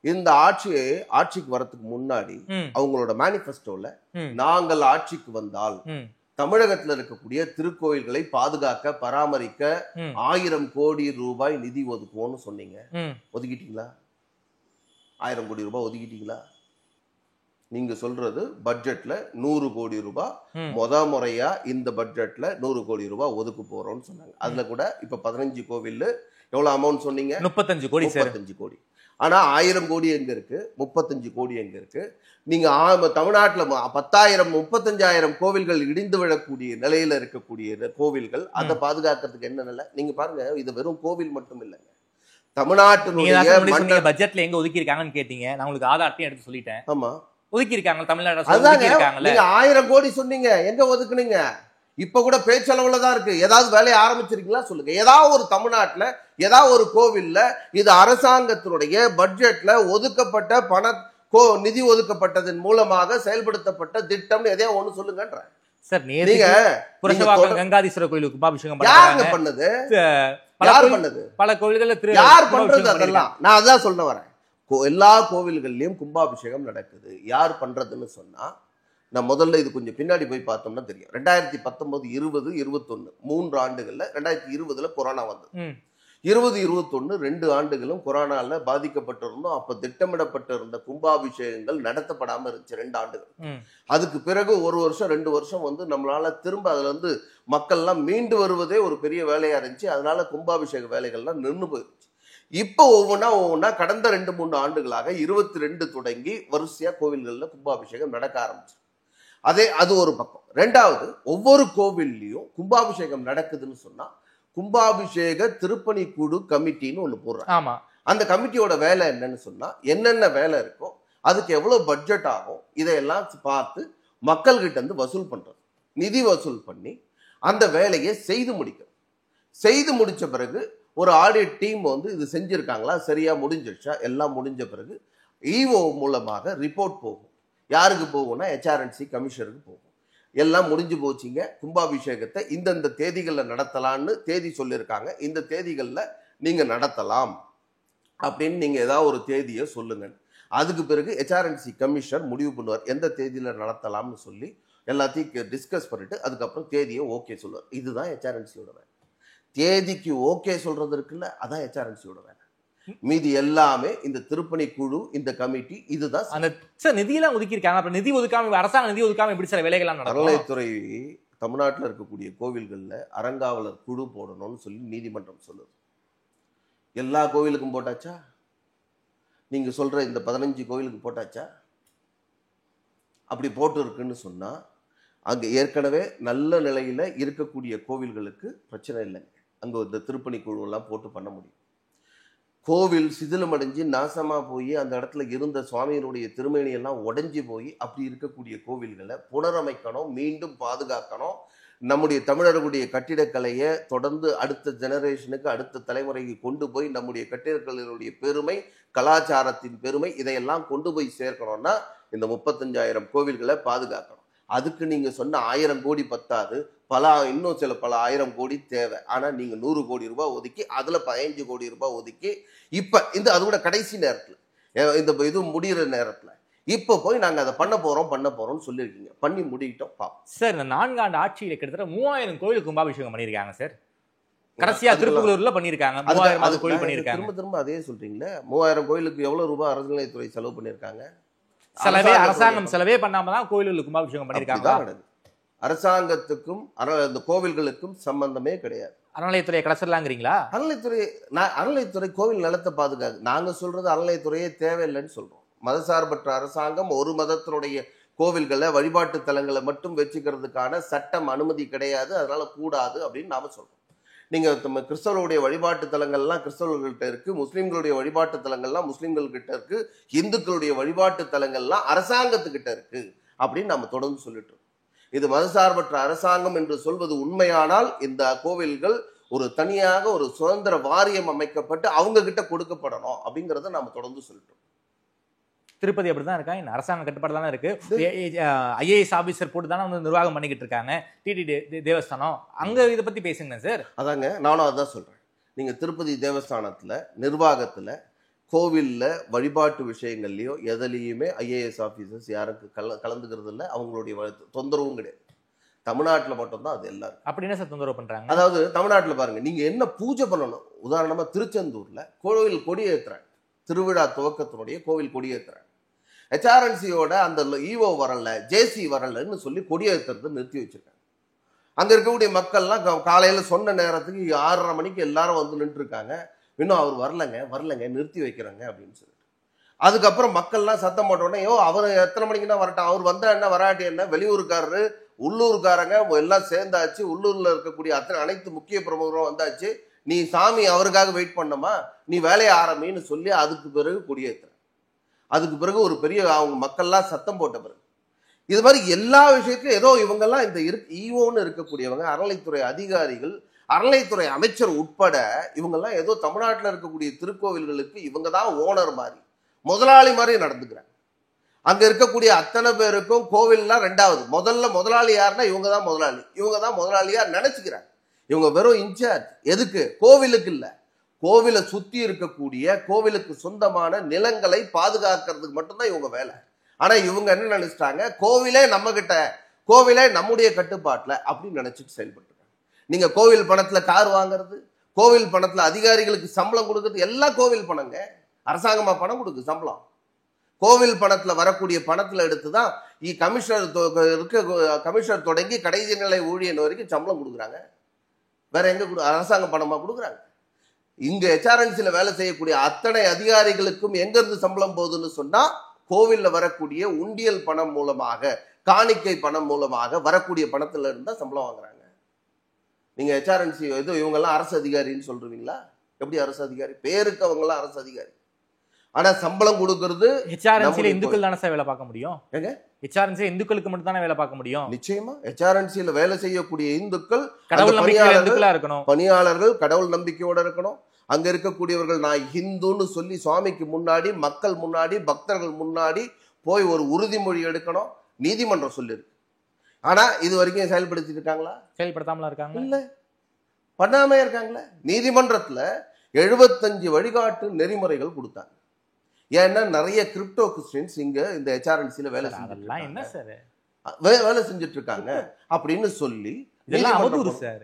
இந்த ஆட்சிக்கு வரதுக்கு முன்னாடி அவங்களோட மேனிபெஸ்டோல நாங்கள் ஆட்சிக்கு வந்தால் தமிழகத்துல இருக்கக்கூடிய திருக்கோயில்களை பாதுகாக்க பராமரிக்க 1000 கோடி ரூபாய் நிதி ஒதுக்குவோம்னு சொன்னீங்க. ஒதுக்கிட்டீங்களா? 1000 கோடி ரூபாய் ஒதுக்கிட்டீங்களா? நீங்க சொல்றது பட்ஜெட்ல 100 கோடி ரூபாய் முறையா இந்த பட்ஜெட்ல 100 கோடி ரூபாய் ஒதுக்க போறோம்னு சொன்னாங்க. அதுல கூட இப்ப 15 கோவில் எவ்வளவு அமௌண்ட் சொன்னீங்க? 35 கோடி. 35 கோடி. ஆனா 1000 கோடி எங்க இருக்கு? 35 கோடி எங்க இருக்கு? நீங்க தமிழ்நாட்டுல 10,000 35,000 கோவில்கள் இடிந்து விழக்கூடிய நிலையில இருக்கக்கூடிய கோவில்கள், அதை பாதுகாக்கிறதுக்கு என்ன நிலை? நீங்க பாருங்க, இது வெறும் கோவில் மட்டும் இல்லைங்க. தமிழ்நாட்டுடைய பட்ஜெட்ல எங்க ஒதுக்கி இருக்காங்கன்னு கேட்டீங்க. நான் உங்களுக்கு ஆதாரத்தையும் எடுத்து சொல்லிட்டேன். ஆமா, ஒதுக்கி இருக்காங்க. தமிழ்நாடு ஒதுக்கி இருக்காங்கல்ல. நீங்க 1000 கோடி சொன்னீங்க, எங்க ஒதுக்குனீங்க? இப்ப கூட பேச்சளவுல தான் இருக்கு. ஏதாவது வேலையை ஆரம்பிச்சிருக்கீங்களா சொல்லுங்க. ஏதாவது ஒரு தமிழ்நாட்டுல ஏதாவது ஒரு கோவில்ல இது அரசாங்கத்தினுடைய பட்ஜெட்ல ஒதுக்கப்பட்ட நிதி ஒதுக்கப்பட்டதன் மூலமாக செயல்படுத்தப்பட்ட திட்டம்னு எதையா ஒண்ணு சொல்லுங்கன்ற சார். நீங்க கங்காதீஸ்வரர் கோயிலுக்கு கும்பாபிஷேகம் யாருங்க பண்ணது? யார் பண்ணது? பல கோவில்கள் யார் பண்றது? அதெல்லாம் நான் அதான் சொல்ல வரேன். எல்லா கோவில்கள்லயும் கும்பாபிஷேகம் நடக்குது. யார் பண்றதுன்னு சொன்னா நான் முதல்ல இது கொஞ்சம் பின்னாடி போய் பார்த்தோம்னா தெரியும். 2019, 20, 21 3 ஆண்டுகள்ல 2020 கொரோனா வந்தது. 20, 21 2 ஆண்டுகளும் கொரோனால பாதிக்கப்பட்டிருந்தோம். அப்ப திட்டமிடப்பட்டிருந்த கும்பாபிஷேகங்கள் நடத்தப்படாம இருந்துச்சு 2 ஆண்டுகள். அதுக்கு பிறகு 1 வருஷம் 2 வருஷம் வந்து நம்மளால திரும்ப அதுல இருந்து மக்கள்லாம் மீண்டு வருவதே ஒரு பெரிய வேலையா இருந்துச்சு. அதனால கும்பாபிஷேக வேலைகள்லாம் நின்று போயிருச்சு. இப்போ ஒவ்வொன்னா கடந்த 2-3 ஆண்டுகளாக 22 தொடங்கி வரிசையா கோவில்கள்ல கும்பாபிஷேகம் நடக்க ஆரம்பிச்சு. அது ஒரு பக்கம். ரெண்டாவது, ஒவ்வொரு கோவில்லையும் கும்பாபிஷேகம் நடக்குதுன்னு சொன்னா கும்பாபிஷேக திருப்பணி குழு கமிட்டின்னு ஒண்ணு போடுறாங்க. அந்த கமிட்டியோட வேலை என்னன்னு சொன்னா என்னென்ன வேலை இருக்கோ அதுக்கு எவ்வளவு பட்ஜெட் ஆகும் இதையெல்லாம் பார்த்து மக்கள் கிட்ட இருந்து வசூல் பண்றது, நிதி வசூல் பண்ணி அந்த வேலையை செய்து முடிக்கிறது. செய்து முடிச்ச பிறகு ஒரு ஆடிட் டீம் வந்து இது செஞ்சிருக்காங்களா, சரியா முடிஞ்சிருச்சா, எல்லாம் முடிஞ்ச பிறகு ஈஓ மூலமாக ரிப்போர்ட் போகும். யாருக்கு போகும்னா HRNC கமிஷனருக்கு போகும். எல்லாம் முடிஞ்சு போச்சுங்க, கும்பாபிஷேகத்தை இந்தந்த தேதிகளில் நடத்தலான்னு தேதி சொல்லியிருக்காங்க, இந்த தேதிகளில் நீங்க நடத்தலாம் அப்படின்னு நீங்க ஏதாவது ஒரு தேதியை சொல்லுங்க. அதுக்கு பிறகு HRNC கமிஷனர் முடிவு பண்ணுவார் எந்த தேதியில நடத்தலாம்னு சொல்லி எல்லாத்தையும் டிஸ்கஸ் பண்ணிட்டு அதுக்கப்புறம் தேதியை ஓகே சொல்லுவார். இதுதான் HRNCயோட வேலை. தேதிக்கு ஓகே சொல்றது இருக்குல்ல, அதான் HRNCயோட வேலை. மீதி எல்லாமே இந்த திருப்பணி குழு, இந்த கமிட்டி, இதுதான். அந்த சார் நிதியெல்லாம் ஒதுக்கி இருக்காங்க. அப்புறம் நிதி ஒதுக்காம, அரசாங்கம் நிதி ஒதுக்காம எப்படி சார் வேலைகள்லாம் நடக்கும்? அறநிலையத்துறை தமிழ்நாட்டில் இருக்கக்கூடிய கோவில்கள்ல அறங்காவலர் குழு போடணும்னு சொல்லி நீதிமன்றம் சொல்லுது. எல்லா கோவிலுக்கும் போட்டாச்சா? நீங்க சொல்ற இந்த 15 கோவிலுக்கு போட்டாச்சா? அப்படி போட்டு இருக்குன்னு சொன்னா அங்க ஏற்கனவே நல்ல நிலையில இருக்கக்கூடிய கோவில்களுக்கு பிரச்சனை இல்லைங்க. அங்க இந்த திருப்பணி குழு எல்லாம் போட்டு பண்ண முடியும். கோவில் சிதிலமடைஞ்சு நாசமா போய் அந்த இடத்துல இருந்த சுவாமியினுடைய திருமேனி எல்லாம் உடைஞ்சு போய் அப்படி இருக்கக்கூடிய கோவில்களை புனரமைக்கணும், மீண்டும் பாதுகாக்கணும். நம்முடைய தமிழர்களுடைய கட்டிடக்கலையை தொடர்ந்து அடுத்த ஜெனரேஷனுக்கு, அடுத்த தலைமுறைக்கு கொண்டு போய் நம்முடைய கட்டிடக்கலையினுடைய பெருமை, கலாச்சாரத்தின் பெருமை, இதையெல்லாம் கொண்டு போய் சேர்க்கணும்னா இந்த 35,000 கோவில்களை பாதுகாக்கணும். அதுக்கு நீங்க சொன்ன 1000 கோடி பத்தாது, இன்னும் பல 1000 கோடி தேவை. ஆனா நீங்க 100 கோடி ரூபாய் ஒதுக்கி அதுல 15 கோடி ரூபாய் ஒதுக்கி இப்ப அது கூட கடைசி நேரத்துல இந்த இது முடிகிற நேரத்துல இப்ப போய் நாங்க அதை பண்ண போறோம்னு சொல்லியிருக்கீங்க. பண்ணி முடிக்கிட்டோம் சார். இந்த 4 ஆண்டு ஆட்சியில கிட்டத்தட்ட 3000 கோவில் கும்பாபிஷேகம் பண்ணிருக்காங்க சார். கடைசியா திருப்புகலூர்ல பண்ணிருக்காங்க. 3000 கோவில் பண்ணிருக்காங்க. திரும்ப அதே சொல்றீங்களே, 3000 கோயிலுக்கு எவ்வளவு ரூபாய் அறநிலையத்துறை செலவு பண்ணிருக்காங்க? செலவே அரசாங்கம் செலவே பண்ணாம தான் கோயிலுக்கு கும்பாபிஷேகம் பண்ணிருக்காங்க. அரசாங்கத்துக்கும் அந்த கோவில்களுக்கும் சம்பந்தமே கிடையாது. அறநிலையத்துறையை கடைசிடலாங்கிறீங்களா? அறநிலையத்துறை கோவில் நிலத்தை பாதுகாக்க. நாங்க சொல்றது அறநிலையத்துறையே தேவையில்லைன்னு சொல்றோம். மதசார்பற்ற அரசாங்கம் ஒரு மதத்தினுடைய கோவில்களை, வழிபாட்டு தலங்களை மட்டும் வச்சுக்கிறதுக்கான சட்டம் அனுமதி கிடையாது, அதனால கூடாது அப்படின்னு நாம சொல்றோம். நீங்க கிறிஸ்தவர்களுடைய வழிபாட்டு தலங்கள்லாம் கிறிஸ்தவர்கள்ட்ட இருக்கு, முஸ்லிம்களுடைய வழிபாட்டு தலங்கள்லாம் முஸ்லிம்கள் கிட்ட இருக்கு, இந்துக்களுடைய வழிபாட்டு தலங்கள்லாம் அரசாங்கத்துக்கிட்ட இருக்கு அப்படின்னு நம்ம தொடர்ந்து சொல்லிட்டு இருக்கோம். இது மதசார்பற்ற அரசாங்கம் என்று சொல்வது உண்மையானால் இந்த கோவில்கள் ஒரு தனியாக ஒரு சுதந்திர வாரியம் அமைக்கப்பட்டு அவங்க கிட்ட கொடுக்கப்படணும் அப்படிங்கறத நாம தொடர்ந்து சொல்லிட்டோம். திருப்பதி அப்படிதான் இருக்காங்க, அரசாங்க கட்டுப்பாடு தானே இருக்கு. IAS ஆபீசர் போட்டு தானே வந்து நிர்வாகம் பண்ணிக்கிட்டு இருக்காங்க டிடி தேவஸ்தானம். அங்க இதை பத்தி பேசுங்க சார். அதாங்க நானும் அதான் சொல்றேன். நீங்க திருப்பதி தேவஸ்தானத்துல நிர்வாகத்துல கோவில்ல வழிபாட்டு விஷயங்கள்லயோ எதுலையுமே IAS ஆபீசர்ஸ் யாருக்கு கலந்துக்கிறது இல்லை, அவங்களுடைய தொந்தரவும் கிடையாது. தமிழ்நாட்டுல மட்டும்தான் அது எல்லாரும். அப்படி என்ன சார் தொந்தரவு பண்றாங்க? அதாவது தமிழ்நாட்டுல பாருங்க, நீங்க என்ன பூஜை பண்ணணும். உதாரணமா திருச்செந்தூர்ல கோவில் கொடியேற்றுறாங்க, திருவிழா துவக்கத்தினுடைய கோவில் கொடியேற்றுறாங்க. HRNCயோட அந்த ஈஓ வரல, ஜேசி வரலன்னு சொல்லி கொடியேற்றுறது நிறுத்தி வச்சிருக்காங்க. அங்க இருக்கக்கூடிய மக்கள்லாம் காலையில சொன்ன நேரத்துக்கு 6:30 மணிக்கு எல்லாரும் வந்து நின்று இருக்காங்க. இன்னும் அவர் வரலங்க நிறுத்தி வைக்கிறாங்க அப்படின்னு சொல்லிட்டு அதுக்கப்புறம் மக்கள்லாம் சத்தம் போட்ட உடனே அவர் எத்தனை மணிக்குன்னா வரட்டும், அவர் வந்தா என்ன வராட்டி என்ன, வெளியூருக்காரரு உள்ளூர்காரங்க எல்லாம் சேர்ந்தாச்சு, உள்ளூர்ல இருக்கக்கூடிய அனைத்து முக்கிய பிரமுகரும் வந்தாச்சு, நீ சாமி அவருக்காக வெயிட் பண்ணமா, நீ வேலையை ஆரம்பின்னு சொல்லி அதுக்கு பிறகு கொடியேற்ற. அதுக்கு பிறகு ஒரு பெரிய அவங்க மக்கள்லாம் சத்தம் போட்ட பிறகு இது மாதிரி எல்லா விஷயத்திலும் ஏதோ இவங்கெல்லாம் இந்த ஈவோன்னு இருக்கக்கூடியவங்க, அறநிலைத்துறை அதிகாரிகள், அறநிலைத்துறை அமைச்சர் உட்பட இவங்கெல்லாம் ஏதோ தமிழ்நாட்டில் இருக்கக்கூடிய திருக்கோவில்களுக்கு இவங்க தான் ஓனர் மாதிரி, முதலாளி மாதிரி நடந்துக்கிறாங்க. அங்க இருக்கக்கூடிய அத்தனை பேருக்கும் கோவில்லாம் ரெண்டாவது, முதலாளி யாருன்னா இவங்க தான் முதலாளி, இவங்க தான் முதலாளியா நினைச்சுக்கிறாங்க. இவங்க வெறும் இன்சார்ஜ். எதுக்கு? கோவிலுக்கு இல்ல, கோவிலை சுத்தி இருக்கக்கூடிய கோவிலுக்கு சொந்தமான நிலங்களை பாதுகாக்கிறதுக்கு மட்டும்தான் இவங்க வேலை. ஆனா இவங்க என்ன நினைச்சிட்டாங்க, கோவிலே நம்ம கிட்ட, கோவிலே நம்முடைய கட்டுப்பாட்டுல அப்படின்னு நினைச்சிட்டு செயல்பட்டு. நீங்க கோவில் பணத்துல கார் வாங்குறது, கோவில் பணத்துல அதிகாரிகளுக்கு சம்பளம் கொடுக்கறது எல்லாம் கோவில் பணங்க. அரசாங்கமா பணம் கொடுக்கு சம்பளம். கோவில் பணத்துல வரக்கூடிய பணத்துல எடுத்துதான் கமிஷனர் தொடங்கி கடைசி நிலை ஊழியர் வரைக்கும் சம்பளம் கொடுக்குறாங்க. வேற எங்க அரசாங்க பணமா கொடுக்குறாங்க? இங்க HRNCல வேலை செய்யக்கூடிய அத்தனை அதிகாரிகளுக்கும் எங்க இருந்து சம்பளம் போகுதுன்னு சொன்னா, கோவில்ல வரக்கூடிய உண்டியல் பணம் மூலமாக, காணிக்கை பணம் மூலமாக வரக்கூடிய பணத்துல இருந்தா சம்பளம் வாங்குறாங்க. நீங்க HRNC இது இவங்க எல்லாம் அரசு அதிகாரின்னு சொல்றீங்களா? எப்படி அரசு அதிகாரி? பேருக்கு அவங்க எல்லாம் அரசு அதிகாரி. ஆனா சம்பளம் கொடுக்கிறது HRNCல இந்துக்கள் தானே சார் வேலை பார்க்க முடியும். ஏங்க HRNC இந்துக்களுக்கு மட்டும் தானே வேலை பார்க்க முடியும். நிச்சயமா HRNCல வேலை செய்யக்கூடிய இந்துக்கள், கடவுள் நம்பிக்கையோட இந்துக்களா இருக்கணும். பணியாளர்கள் கடவுள் நம்பிக்கையோட இருக்கணும். அங்க இருக்கக்கூடியவர்கள் நான் ஹிந்துன்னு சொல்லி சுவாமிக்கு முன்னாடி, மக்கள் முன்னாடி, பக்தர்கள் முன்னாடி போய் ஒரு உறுதிமொழி எடுக்கணும். நீதிமன்றம் சொல்லிருக்கு. ஆனா இது வரைக்கும் செயல்படுத்திட்டு இருக்காங்களா? செயல்படுத்தாமல இருக்காங்க. இல்ல, பண்ணாம இருக்காங்களா? நீதிமன்றத்துல 75 வழிகாட்டு நெறிமுறைகள் கொடுத்தாங்க. ஏன்னா நிறைய கிரிப்டோ கிறிஸ்டியன்ஸ் இங்க இந்த HRNCல வேலை அதெல்லாம் என்ன சார் வேலை செஞ்சுட்டு இருக்காங்க அப்படின்னு சொல்லி, இதெல்லாம் அவதூறு சார்.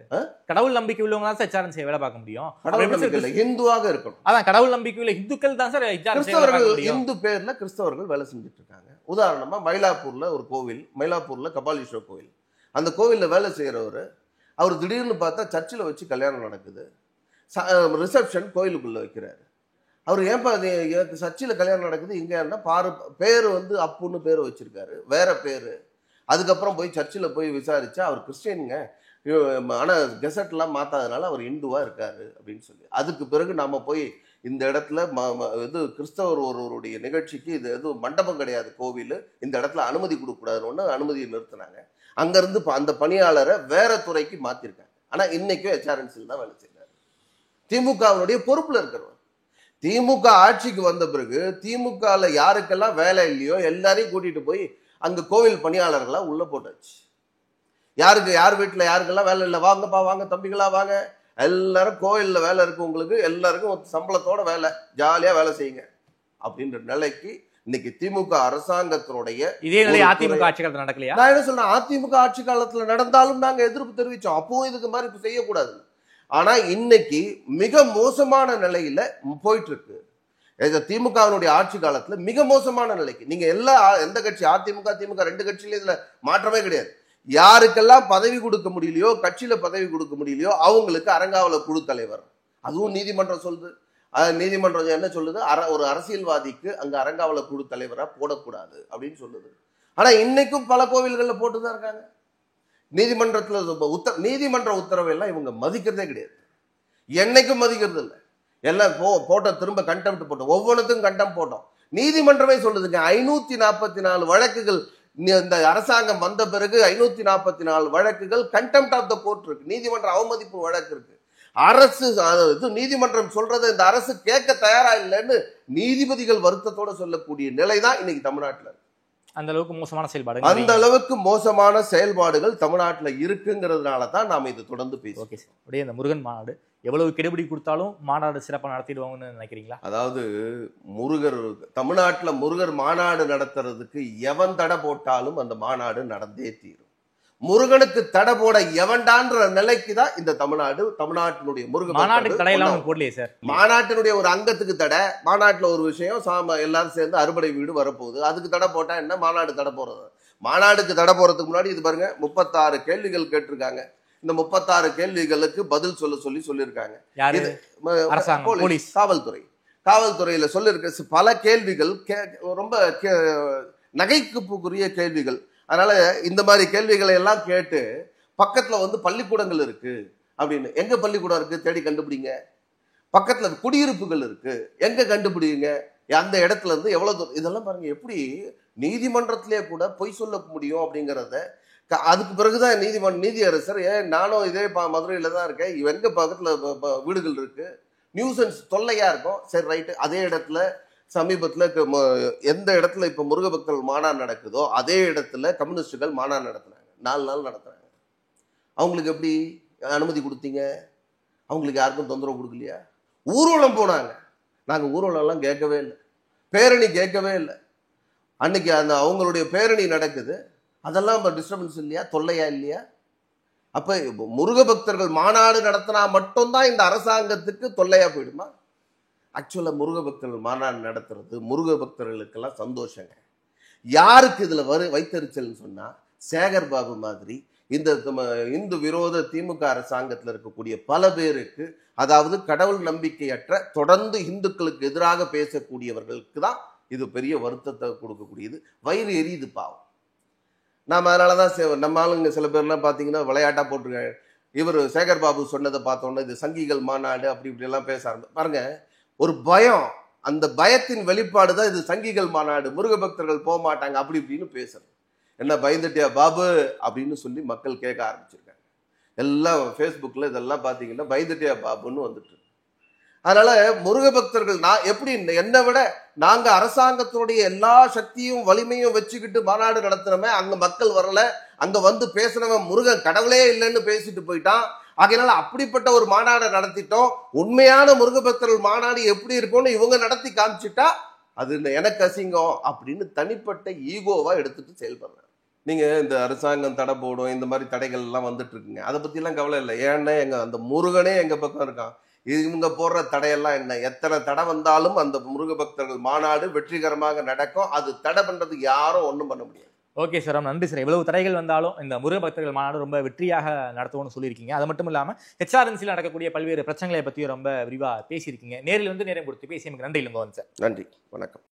கடவுள் நம்பிக்கை உள்ளவங்க தான் HRNC வேலை பார்க்க முடியும். கடவுள் நம்பிக்கை இந்துவாக இருக்கணும். அதான் கடவுள் நம்பிக்கை உள்ள இந்துக்கள் தான் சார் கிறிஸ்தவர்கள், இந்து பேர்ல கிறிஸ்தவர்கள் வேலை செஞ்சுட்டு இருக்காங்க. உதாரணமா மயிலாப்பூர்ல ஒரு கோவில், மயிலாப்பூர்ல கபாலீஸ்வரர் கோவில். அந்த கோவில்ல வேலை செய்யறவரு, அவர் திடீர்னு பார்த்தா சர்ச்சில் வச்சு கல்யாணம் நடக்குது, ரிசப்ஷன் கோயிலுக்குள்ள வைக்கிறாரு. அவர் ஏன்பா சர்ச்சில் கல்யாணம் நடக்குது இங்கன்னா பாரு, பேரு அப்புன்னு பேரு வச்சிருக்காரு, வேற பேரு. அதுக்கப்புறம் போய் சர்ச்சில் போய் விசாரிச்சா அவர் கிறிஸ்டியனுங்க, ஆனால் கெசட்லாம் மாத்தாதனால அவர் இந்துவா இருக்காரு அப்படின்னு சொல்லி. அதுக்கு பிறகு நாம போய் இந்த இடத்துல இது கிறிஸ்தவர் ஒருவருடைய நிகழ்ச்சிக்கு இது எதுவும் மண்டபம் கிடையாது கோவில், இந்த இடத்துல அனுமதி கொடுக்கக்கூடாதுன்னு அனுமதியை நிறுத்தினாங்க. அங்கிருந்து அந்த பணியாளரை வேற துறைக்கு மாத்திருக்காங்க. ஆனா இன்னைக்கும் HRNCல தான் வேலை செய்யறாரு. திமுகவினுடைய பொறுப்புல இருக்கிறவர். திமுக ஆட்சிக்கு வந்த பிறகு திமுகல யாருக்கெல்லாம் வேலை இல்லையோ எல்லாரையும் கூட்டிட்டு போய் அங்க கோவில் பணியாளர்களா உள்ள போட்டாச்சு. யார் வீட்டுல யாருக்கெல்லாம் வேலை இல்லை, வாங்கப்பா வாங்க தம்பிகளா வாங்க, எல்லாரும் கோயில்ல வேலை இருக்கு உங்களுக்கு, எல்லாருக்கும் சம்பளத்தோட வேலை, ஜாலியா வேலை செய்யுங்க அப்படின்ற நிலைக்கு இன்னைக்கு திமுக அரசாங்கத்தினுடைய இதே நிலை அதிமுக ஆட்சி காலத்துல நடக்கலையா? நான் என்ன சொல்றேன், அதிமுக ஆட்சி காலத்துல நடந்தாலும் நாங்க எதிர்ப்பு தெரிவிச்சோம். அப்பவும் இதுக்கு மாதிரி இப்ப செய்யக்கூடாது. ஆனா இன்னைக்கு மிக மோசமான நிலையில போயிட்டு இருக்கு. திமுகவினுடைய ஆட்சி காலத்துல மிக மோசமான நிலைக்கு நீங்க எந்த கட்சி, அதிமுக திமுக ரெண்டு கட்சியில இதுல மாற்றமே கிடையாது. யாருக்கெல்லாம் பதவி கொடுக்க முடியலையோ, கட்சியில பதவி கொடுக்க முடியலையோ அவங்களுக்கு அறங்காவல குழு தலைவர், அதுவும் நீதிமன்றம் சொல்லுது. நீதிமன்றம் என்ன சொல்லுது, ஒரு அரசியல்வாதிக்கு அங்க அறங்காவல குழு தலைவரா போடக்கூடாது அப்படின்னு சொல்லுது. ஆனா இன்னைக்கும் பல கோவில்கள்ல போட்டுதான் இருக்காங்க. நீதிமன்ற உத்தரவை எல்லாம் இவங்க மதிக்கிறதே கிடையாது, என்னைக்கும் மதிக்கிறது இல்லை. எல்லாம் போட்ட திரும்ப கண்டெம்ட் போட்டோம், ஒவ்வொன்றுக்கும் கண்டெம்ட் போட்டோம். நீதிமன்றமே சொல்லுதுங்க 544 வழக்குகள் இந்த அரசாங்கம் வந்த பிறகு 544 வழக்குகள் கண்டெம்ட் ஆஃப் த கோர்ட் இருக்கு, நீதிமன்ற அவமதிப்பு வழக்கு இருக்கு. அரசு நீதிமன்றம் சொல்றதை இந்த அரசு கேட்க தயாரா இல்லைன்னு நீதிபதிகள் வருத்தத்தோட சொல்லக்கூடிய நிலைதான் இன்னைக்கு தமிழ்நாட்டில் இருக்கு. அந்த அளவுக்கு மோசமான செயல்பாடு, அந்த அளவுக்கு மோசமான செயல்பாடுகள் தமிழ்நாட்டில் இருக்குங்கிறதுனால தான் நாம இது தொடர்ந்து பேசுவோம். ஓகே சார், அப்படியே இந்த முருகன் மாநாடு எவ்வளவு கெடுபிடி கொடுத்தாலும் மாநாடு சிறப்பாக நடத்திடுவாங்கன்னு நினைக்கிறீங்களா? அதாவது தமிழ்நாட்டில் முருகர் மாநாடு நடத்துறதுக்கு எவன் தடை போட்டாலும் அந்த மாநாடு நடந்தே தீரும். முருகனுக்கு தடை போட எவன்டான்ற நிலைக்கு தான் இந்த தமிழ்நாட்டினுடைய முருகன் மாநாட்டுக்கு தடையெல்லாம் போடலையே சார். மாநாட்டினுடைய ஒரு அங்கத்துக்கு தடை, மாநாட்டில் ஒரு விஷயம் எல்லாரும் சேர்ந்து அறுபடை வீடு வரப்போகுது, அதுக்கு தடை போட்டா என்ன, மாநாடு தடை போறது. மாநாடுக்கு தடை போறதுக்கு முன்னாடி இது பாருங்க 36 கேள்விகள் கேட்டிருக்காங்க. இந்த 36 கேள்விகளுக்கு பதில் சொல்லியிருக்காங்க. காவல்துறையில சொல்லியிருக்க பல கேள்விகள் ரொம்ப நகைப்புக்குரிய கேள்விகள். அதனால இந்த மாதிரி கேள்விகளை எல்லாம் கேட்டு பக்கத்துல பள்ளிக்கூடங்கள் இருக்கு அப்படின்னு, எங்க பள்ளிக்கூடம் இருக்கு தேடி கண்டுபிடிங்க, பக்கத்துல குடியிருப்புகள் இருக்கு எங்க கண்டுபிடிங்க, அந்த இடத்துல இருந்து எவ்வளவு தூரம், இதெல்லாம் பாருங்க எப்படி நீதிமன்றத்திலே கூட பொய் சொல்ல முடியும் அப்படிங்கிறத. அதுக்கு பிறகுதான் நீதியரசர் நானும் இதே மதுரையில தான் இருக்கேன், எங்க பக்கத்துல வீடுகள் இருக்கு, நியூசன்ஸ் தொல்லையா இருக்கும், சரி ரைட்டு, அதே இடத்துல சமீபத்துல எந்த இடத்துல இப்ப முருக பக்தர்கள் மாநாடு நடக்குதோ அதே இடத்துல கம்யூனிஸ்டுகள் மாநாடு நடத்துறாங்க, 4 நாள் நடத்துறாங்க. அவங்களுக்கு எப்படி அனுமதி கொடுத்தீங்க? அவங்களுக்கு யாருக்கும் தொந்தரவு கொடுக்கலையா? ஊர்வலம் போனாங்க, நாங்க ஊர்வலம் எல்லாம் கேட்கவே இல்லை, பேரணி கேட்கவே இல்லை. அன்னைக்கு அந்த அவங்களுடைய பேரணி நடக்குது, அதெல்லாம் டிஸ்டர்பன்ஸ் இல்லையா, தொல்லையா இல்லையா? அப்ப முருக பக்தர்கள் மாநாடு நடத்தினா மட்டும்தான் இந்த அரசாங்கத்துக்கு தொல்லையா போயிடுமா? ஆக்சுவலா முருக பக்தர்கள் மாநாடு நடத்துறது முருக பக்தர்களுக்கெல்லாம் சந்தோஷங்க. யாருக்கு இதுல வைத்தறிச்சல்னு சொன்னா, சேகர் பாபு மாதிரி இந்த இந்து விரோத திமுக அரசாங்கத்தில் இருக்கக்கூடிய பல பேருக்கு, அதாவது கடவுள் நம்பிக்கையற்ற தொடர்ந்து இந்துக்களுக்கு எதிராக பேசக்கூடியவர்களுக்கு தான் இது பெரிய வருத்தத்தை கொடுக்கக்கூடியது. வயிறு எரியுது பாவம். நாம அதனாலதான் நம்ம ஆளுங்க சில பேர்லாம் பாத்தீங்கன்னா விளையாட்டா போட்டிருக்காங்க. இவர் சேகர் பாபு சொன்னதை பார்த்தோன்னா இது சங்கிகள் மாநாடு அப்படி இப்படி எல்லாம் பேச பாருங்க. ஒரு பயம், அந்த பயத்தின் வெளிப்பாடு தான் இது சங்கிகள் மாநாடு, முருக பக்தர்கள் போக மாட்டாங்க அப்படி இப்படின்னு பேசுறது. என்ன பயந்துட்டியா பாபு அப்படின்னு சொல்லி மக்கள் கேட்க ஆரம்பிச்சிருக்காங்க. எல்லாம் ஃபேஸ்புக்கில் இதெல்லாம் பார்த்தீங்கன்னா பயந்துட்டியா பாபுன்னு வந்துட்டு. அதனால முருக பக்தர்கள் நான் எப்படி என்னை விட நாங்கள் அரசாங்கத்தினுடைய எல்லா சக்தியும் வலிமையும் வச்சுக்கிட்டு மாநாடு நடத்துனோமே, அங்கே மக்கள் வரல, அங்கே வந்து பேசுனவன் முருகன் கடவுளே இல்லைன்னு பேசிட்டு போயிட்டான். ஆகையினால அப்படிப்பட்ட ஒரு மாநாடை நடத்திட்டோம். உண்மையான முருக பக்தர்கள் மாநாடு எப்படி இருக்கும்னு இவங்க நடத்தி காமிச்சிட்டா அது எனக்கு அசிங்கம் அப்படின்னு தனிப்பட்ட ஈகோவா எடுத்துட்டு செயல்படுறாங்க. நீங்க இந்த அரசாங்கம் தடை போடும், இந்த மாதிரி தடைகள் எல்லாம் வந்துட்டு இருக்குங்க, அதை பத்தி எல்லாம் கவலை இல்லை. ஏன்னா எங்க அந்த முருகனே எங்க பக்கம் இருக்கான். இவங்க போடுற தடையெல்லாம் என்ன, எத்தனை தடை வந்தாலும் அந்த முருக பக்தர்கள் மாநாடு வெற்றிகரமாக நடக்கும். அது தடை பண்றதுக்கு யாரும் ஒன்றும் பண்ண முடியாது. ஓகே சார், நன்றி சார். எவ்வளவு தடைகள் வந்தாலும் இந்த முருக பக்தர்கள் மாநாடு ரொம்ப வெற்றியாக நடத்துவோம்னு சொல்லியிருக்கீங்க. அது மட்டும் இல்லாமல் ஹெச்ஆர்என்சியில் நடக்கக்கூடிய பல்வேறு பிரச்சனைகளை பற்றியும் ரொம்ப விரிவாக பேசியிருக்கீங்க. நேரில் வந்து நேரம் கொடுத்து பேசி எனக்கு நன்றி இளங்கோவன் சார். நன்றி, வணக்கம்.